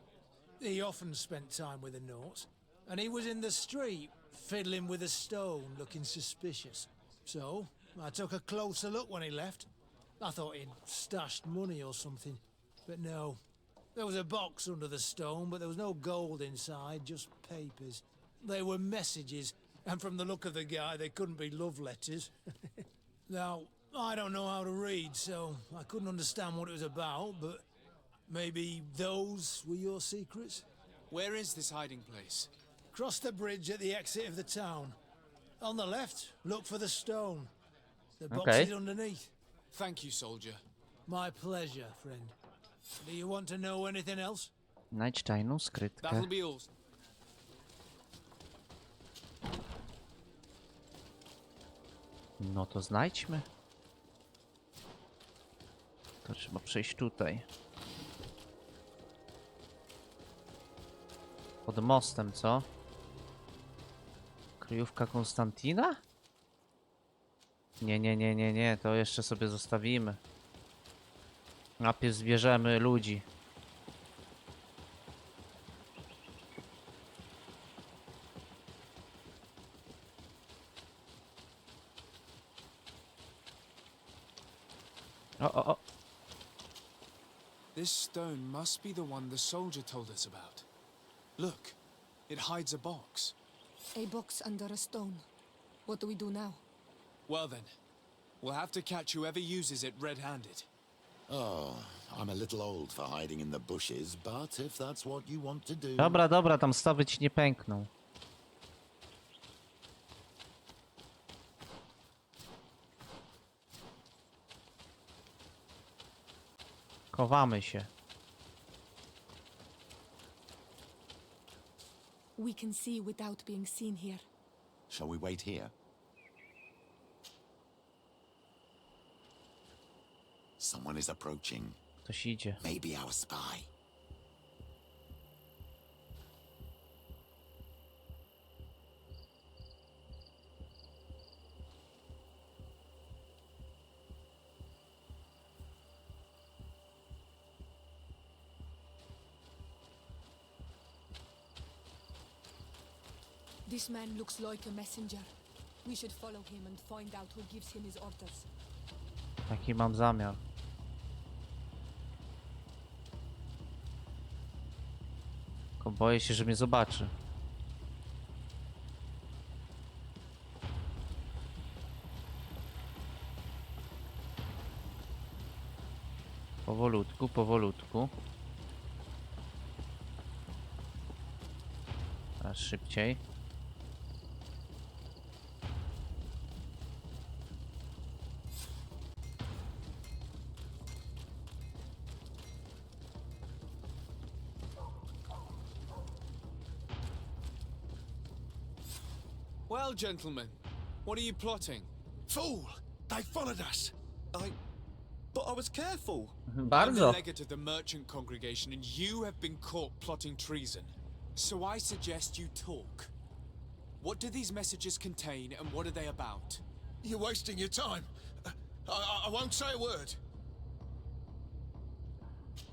He often spent time with the Nauts, and he was in the street, fiddling with a stone, looking suspicious. So, I took a closer look when he left. I thought he'd stashed money or something, but no. There was a box under the stone, but there was no gold inside, just papers. They were messages, and from the look of the guy, they couldn't be love letters. Now, I don't know how to read, so I couldn't understand what it was about, but maybe those were your secrets? Where is this hiding place? Cross the bridge at the exit of the town. On the left, look for the stone. The box is underneath. Thank you, soldier. My pleasure, friend. Do you want to know anything else? Znajdź tajną skrytkę. That'll be all. No to znajdźmy. To trzeba przejść tutaj. Pod mostem, co? Kryjówka Konstantina? Nie, to jeszcze sobie zostawimy. Najpierw zbierzemy ludzi. O. This stone must be the one the soldier told us about. Look, it hides a box. A box under a stone. What do we do now? Well then, we'll have to catch whoever uses it red-handed. Oh, I'm a little old for hiding in the bushes, but if that's what you want to do... Dobra, tam stawy ci nie pękną. Chowamy się. We can see without being seen here. Shall we wait here? Someone is approaching. Ktoś idzie. Maybe our spy. This man looks like a messenger. We should follow him and find out who gives him his orders. Taki mam zamiar. Tylko boję się, że mnie zobaczy. Powolutku. Teraz szybciej. Well, gentlemen, what are you plotting? Fool! They followed us! But I was careful. I'm Bardzo. the legate of the merchant congregation, and you have been caught plotting treason. So I suggest you talk. What do these messages contain, and what are they about? You're wasting your time. I won't say a word.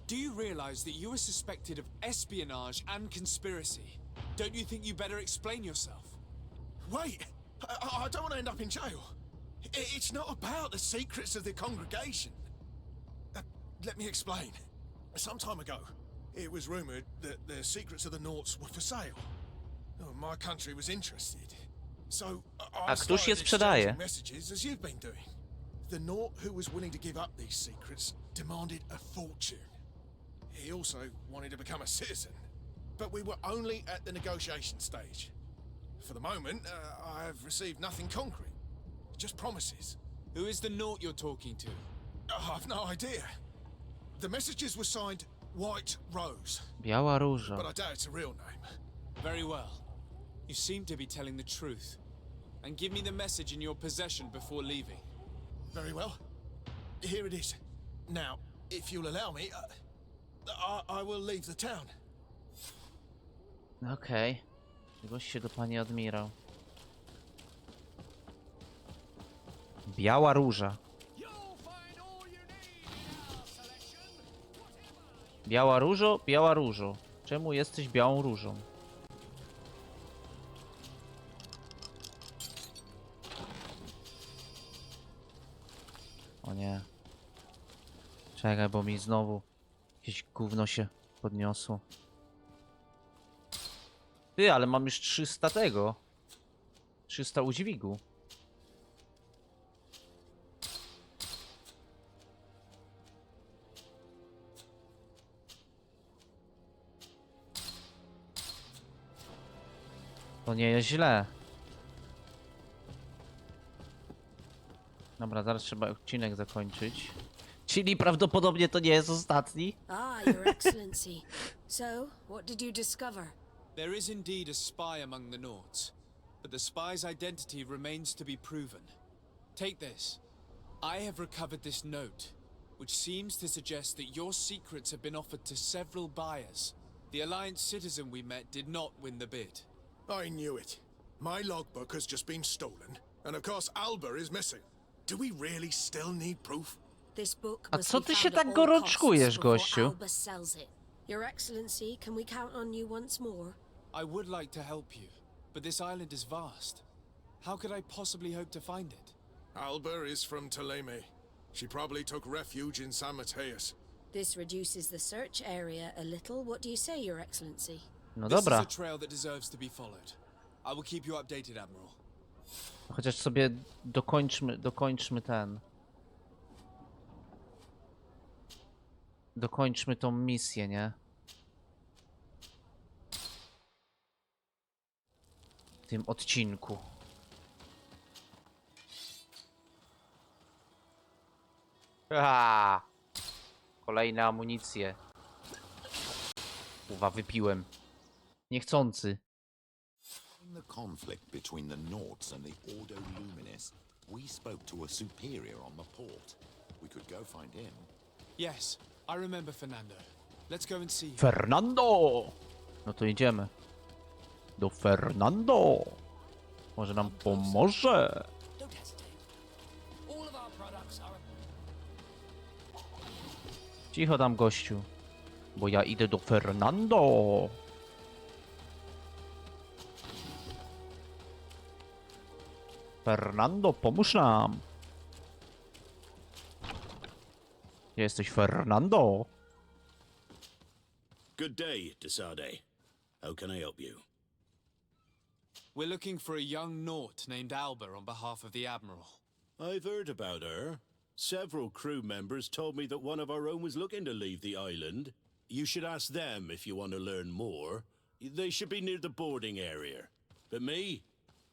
Do you realize that you are suspected of espionage and conspiracy? Don't you think you better explain yourself? Wait! I don't want to end up in jail. It's not about the secrets of the congregation. Let me explain. Some time ago, it was rumored that the secrets of the Nauts were for sale. My country was interested. So I któż je started sprzedaje? exchanging messages as you've been doing. The Naut who was willing to give up these secrets demanded a fortune. He also wanted to become a citizen. but we were only at the negotiation stage. For the moment, I have received nothing concrete. Just promises. Who is the Naught you're talking to? I've no idea. The messages were signed White Rose. Biała róża. But I doubt it's a real name. Very well. You seem to be telling the truth. And give me the message in your possession before leaving. Very well. Here it is. Now, if you'll allow me, I will leave the town. Okej. Zgłoś się do pani admirał. Biała róża. Biała różo, biała różo. Czemu jesteś białą różą? O nie. Czekaj, bo mi znowu jakieś gówno się podniosło. Ty, ale mam już 300 tego. 300 udźwigu. To nie jest źle. Dobra, zaraz trzeba odcinek zakończyć. Czyli prawdopodobnie to nie jest ostatni. Ah, Your Excellency. So, what did you discover? There is indeed a spy among the Naughts, but the spy's identity remains to be proven. Take this. I have recovered this note, which seems to suggest that your secrets have been offered to several buyers. The Alliance citizen we met did not win the bid. I knew it. My logbook has just been stolen, and of course Alba is missing. Do we really still need proof? This book A must co be ty found się at tak all gorączkujesz, costs before gościu? Alba sells it. Your Excellency, can we count on you once more? I would like to help you, but this island is vast. How could I possibly hope to find it? Alba is from Ptolemy. She probably took refuge in San Mateus. This reduces the search area a little. What do you say, Your Excellency? No This dobra. is a trail that deserves to be followed. I will keep you updated, Admiral. Chociaż sobie dokończmy ten. Dokończmy tą misję, nie? W tym odcinku. Kolejne amunicje. Uwa, wypiłem. Niechcący. In the conflict between the Naughts and the Ordo Luminis, we spoke to a superior on the port. We could go find him. Yes, I remember Fernando. Let's go and see. Fernando! No to idziemy. Do Fernando! Może nam pomoże. Don't hesitate. All of our products are... Cicho tam, gościu. Bo ja idę do Fernando. Fernando, pomóż nam. Gdzie jesteś, Fernando? Good day, Desade. How can I help you? We're looking for a young Naught named Alba on behalf of the Admiral. I've heard about her. Several crew members told me that one of our own was looking to leave the island. You should ask them if you want to learn more. They should be near the boarding area. But me?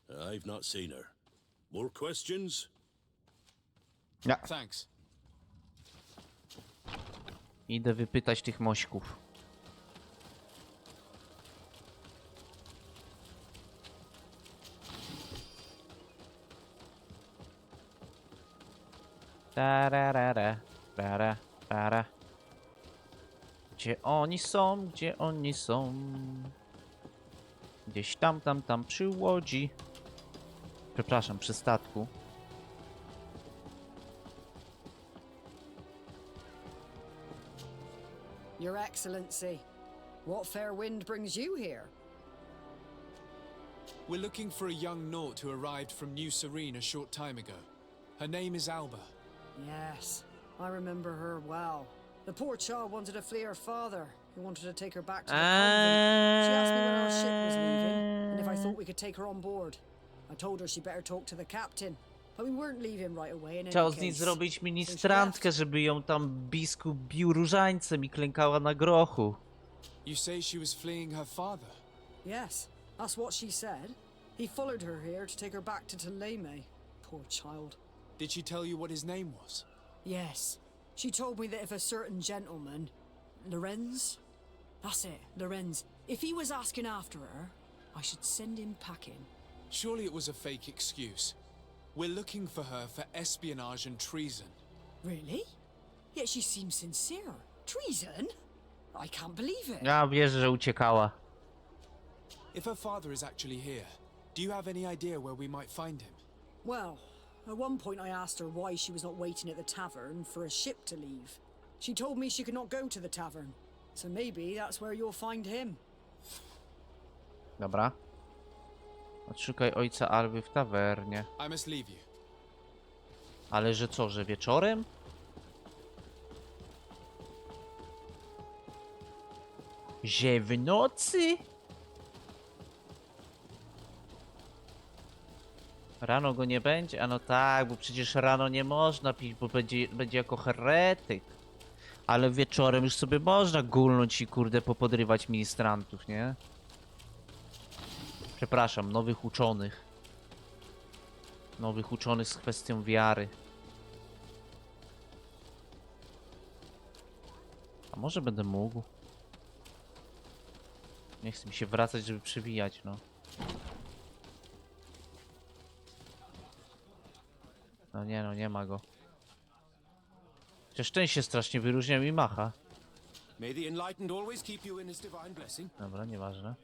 I've not seen her. More questions? Ja. Thanks. Idę wypytać tych mośków. Tararara, rara, rara. Gdzie oni są? Gdzie oni są? Gdzieś tam przy łodzi. Przepraszam, przy statku. Your Excellency, what fair wind brings you here? We're looking for a young Naught who arrived from New Serene a short time ago. Her name is Alba. Yes, I remember her well. The poor child wanted to flee her father, who wanted to take her back to the convent. She asked me when our ship was leaving, and if I thought we could take her on board. I told her she better talk to the captain, but we weren't leaving right away in Chciał any z niej case. zrobić ministrantkę, żeby ją tam biskup bił różańcem i klękała na grochu. You say she was fleeing her father? Yes, that's what she said. He followed her here to take her back to Tuleme. Poor child. Did she tell you what his name was? Yes. She told me that if a certain gentleman, Lorenz? That's it, Lorenz. If he was asking after her, I should send him packing. Surely it was a fake excuse. We're looking for her for espionage and treason. Really? Yet she seems sincere. Treason? I can't believe it. Ja wierzę, że uciekała. If her father is actually here, do you have any idea where we might find him? Well, at one point I asked her why she was not waiting at the tavern for a ship to leave. She told me she could not go to the tavern. So maybe that's where you'll find him. Dobra. Odszukaj ojca Alwy w tawernie. I must leave you. Ale że co, że wieczorem? Że w nocy? Rano go nie będzie? A no tak, bo przecież rano nie można pić, bo będzie jako heretyk. Ale wieczorem już sobie można gulnąć i kurde popodrywać ministrantów, nie? Przepraszam, nowych uczonych. Nowych uczonych z kwestią wiary. A może będę mógł? Nie chcę mi się wracać, żeby przewijać, no. No nie, no nie ma go. Chociaż ten się strasznie wyróżnia i macha. Dobra, nieważne.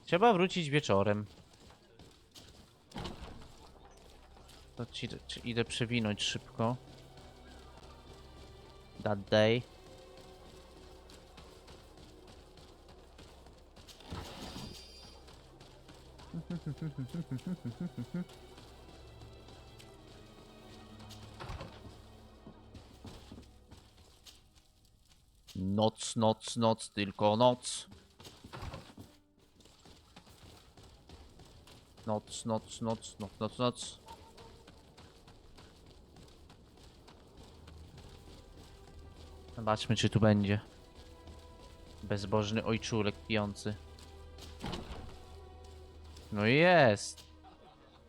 Trzeba wrócić wieczorem. To idę przewinąć szybko. That day. Noc, noc, noc, tylko noc. Noc, noc, noc, noc, noc, noc. Zobaczmy, czy tu będzie. Bezbożny ojczulek pijący. No jest.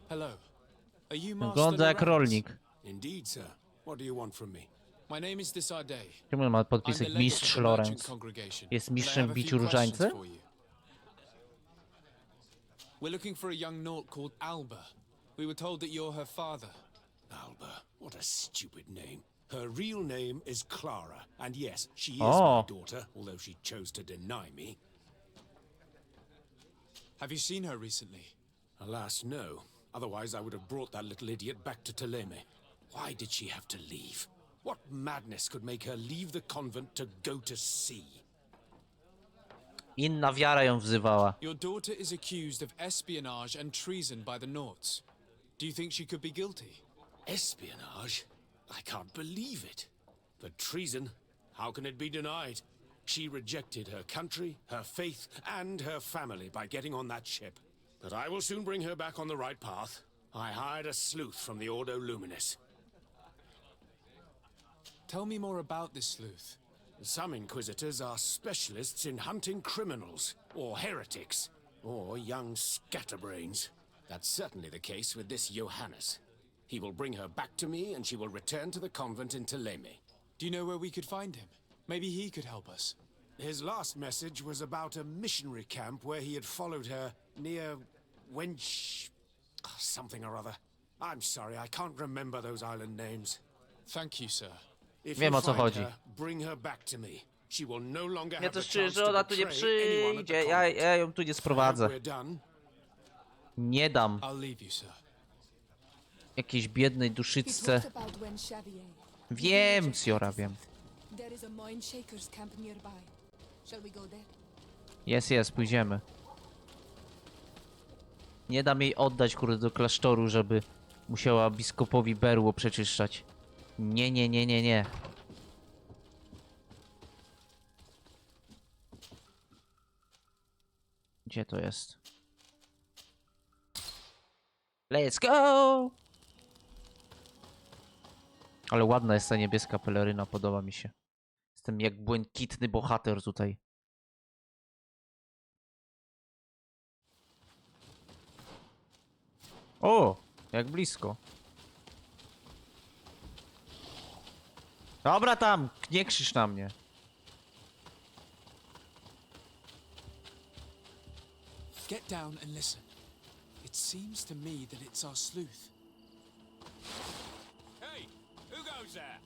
Hello. Are you Wygląda jak rolnik. Indeed, sir. What do you want from me? My name is Desarday. Czemu ma podpisek mistrz Lorenz? Jest mistrzem w biciu różańcy? We're looking for a young Naut called Alba. We were told that you're her father. Alba, what a stupid name. Her real name is Clara, and yes, she is Oh. my daughter, although she chose to deny me. Have you seen her recently? Alas, no. Otherwise, I would have brought that little idiot back to Tuleme. Why did she have to leave? What madness could make her leave the convent to go to sea? Inna wiara ją wzywała. Your daughter is accused of espionage and treason by the Nauts. Do you think she could be guilty? Espionage? I can't believe it. But treason? How can it be denied? She rejected her country, her faith, and her family by getting on that ship. But I will soon bring her back on the right path. I hired a sleuth from the Ordo Luminis. Tell me more about this sleuth. Some inquisitors are specialists in hunting criminals, or heretics, or young scatterbrains. That's certainly the case with this Johannes. He will bring her back to me, and she will return to the convent in Tuleme. Do you know where we could find him? Maybe he could help us. His last message was about a missionary camp where he had followed her near Wench... something or other. I'm sorry, I can't remember those island names. Thank you, sir. If Wiem, you o co find chodzi. her, bring her back to me. She will no longer Ja have the też czuję, chance że to ona tu nie betray anyone at the przyjdzie. convent. Ja ją tu nie sprowadzę. We're done. Nie dam I'll leave you, sir. jakiejś biednej duszyczce. Wiem, Ciora, wiem. There is a mine shaker's camp nearby. Shall we go there? Jest, pójdziemy. Nie dam jej oddać, kurde, do klasztoru, żeby musiała biskupowi berło przeczyszczać. Nie. Gdzie to jest? Let's go! Ale ładna jest ta niebieska peleryna, podoba mi się. Jestem jak błękitny bohater tutaj. O, jak blisko. Dobra tam, nie krzycz na mnie. Get down and listen. It seems to me that it's our sleuth. Hey, who goes there?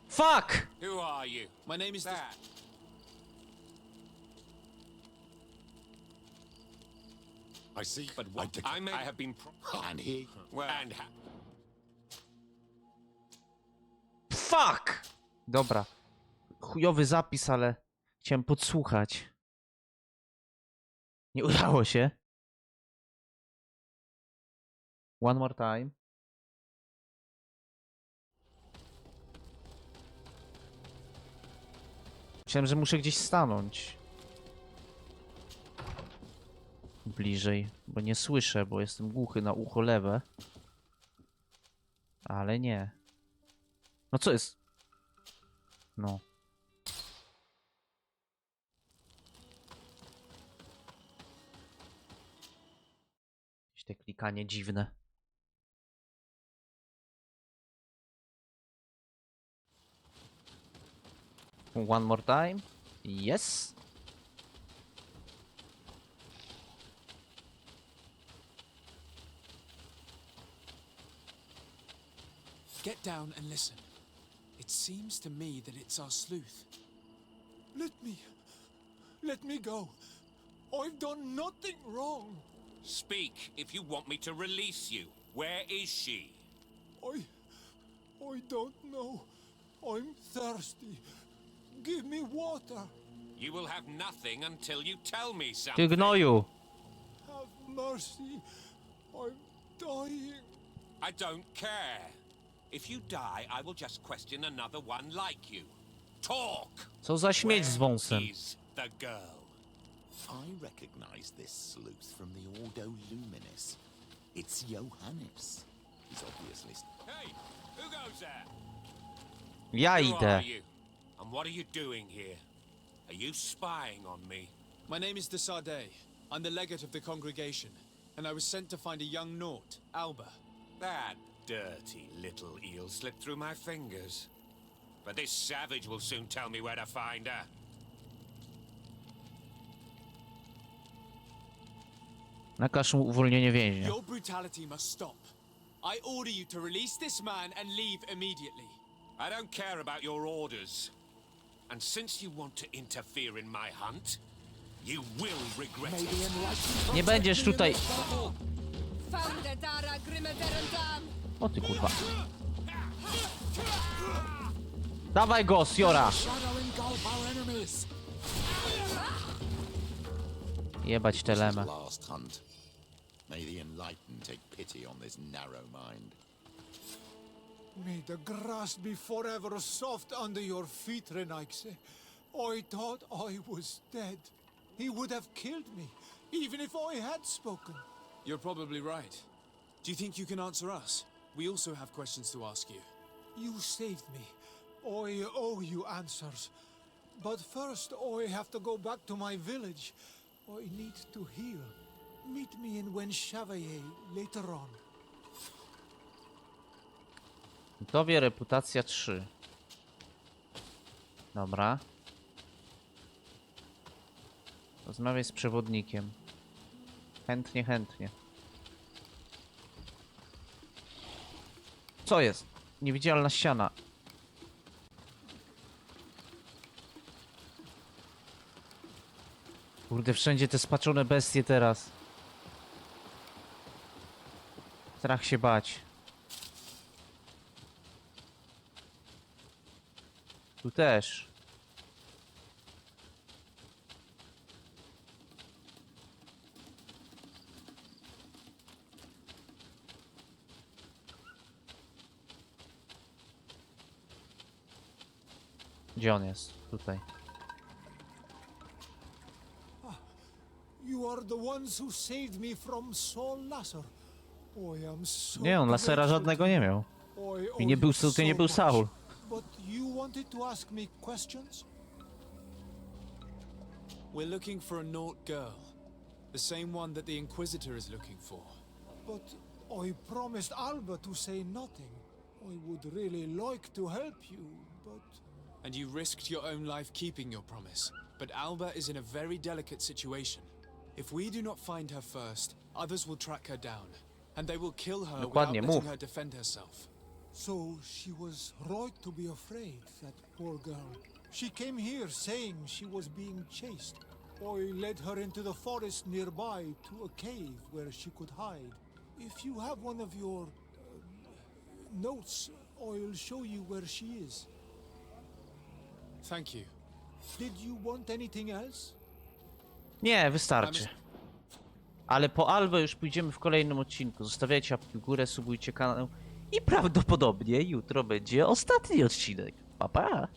Fuck! Who are you? My name is that. I see. But what I have been. And he. Well, and Fuck! Dobra. Chujowy zapis, ale chciałem podsłuchać. Nie udało się. One more time. Myślałem, że muszę gdzieś stanąć. Bliżej, bo nie słyszę, bo jestem głuchy na ucho lewe. Ale nie. No co jest? No. Jakieś te klikanie dziwne. One more time. Yes. Get down and listen. It seems to me that it's our sleuth. Let me go. I've done nothing wrong. speak if you want me to release you. Where is she? I don't know. I'm thirsty. Give me water. You will have nothing until you tell me something. Ty gnoju. Have mercy. I'm dying. I don't care. If you die, I will just question another one like you. Talk! Co za śmieć z wąsem. Where is the girl? I recognize this sleuth from the Ordo Luminis. It's Johannes. He's obviously... Hey, who goes there? Ja Who idę. are you? And what are you doing here? Are you spying on me? My name is de Sardet. I'm the legate of the congregation, and I was sent to find a young Naut, Alba. That dirty little eel slipped through my fingers. But this savage will soon tell me where to find her. Nakaż mu uwolnienie więźnia. Your brutality must stop. I order you to release this man and leave immediately. I don't care about your orders. And since you want to interfere in my hunt, you will regret it. Nie będziesz tutaj. O ty kurwa. Dawaj go, Siora. Jebać te lemę. Last hunt. May the enlightened take pity on this narrow mind. May the grass be forever soft under your feet, Renaigse. I thought I was dead. He would have killed me, even if I had spoken. You're probably right. Do you think you can answer us? We also have questions to ask you. You saved me. I owe you answers. But first, I have to go back to my village. I need to heal. Meet me in Wenchavaye later on. Tobie reputacja 3. Dobra. Rozmawiaj z przewodnikiem. Chętnie, chętnie. Co jest? Niewidzialna ściana. Kurde, wszędzie te spaczone bestie teraz. Strach się bać. Tu też. Gdzie on jest? Tutaj. You are the ones who saved me from Saul Lasser. I am so Nie, on lasera żadnego nie miał. I nie był, to nie był Saul. But you wanted to ask me questions? We're looking for a Naught girl. The same one that the Inquisitor is looking for. But I promised Alba to say nothing. I would really like to help you, but... And you risked your own life keeping your promise. But Alba is in a very delicate situation. If we do not find her first, others will track her down. And they will kill her without letting her defend herself. So she was right to be afraid, that poor girl. She came here saying she was being chased. I led her into the forest nearby to a cave where she could hide. If you have one of your notes, I'll show you where she is. Thank you. Did you want anything else? Nie, wystarczy. Ale po Albę już pójdziemy w kolejnym odcinku. Zostawiajcie łapki w górę, subujcie kanał i prawdopodobnie jutro będzie ostatni odcinek. Pa, pa!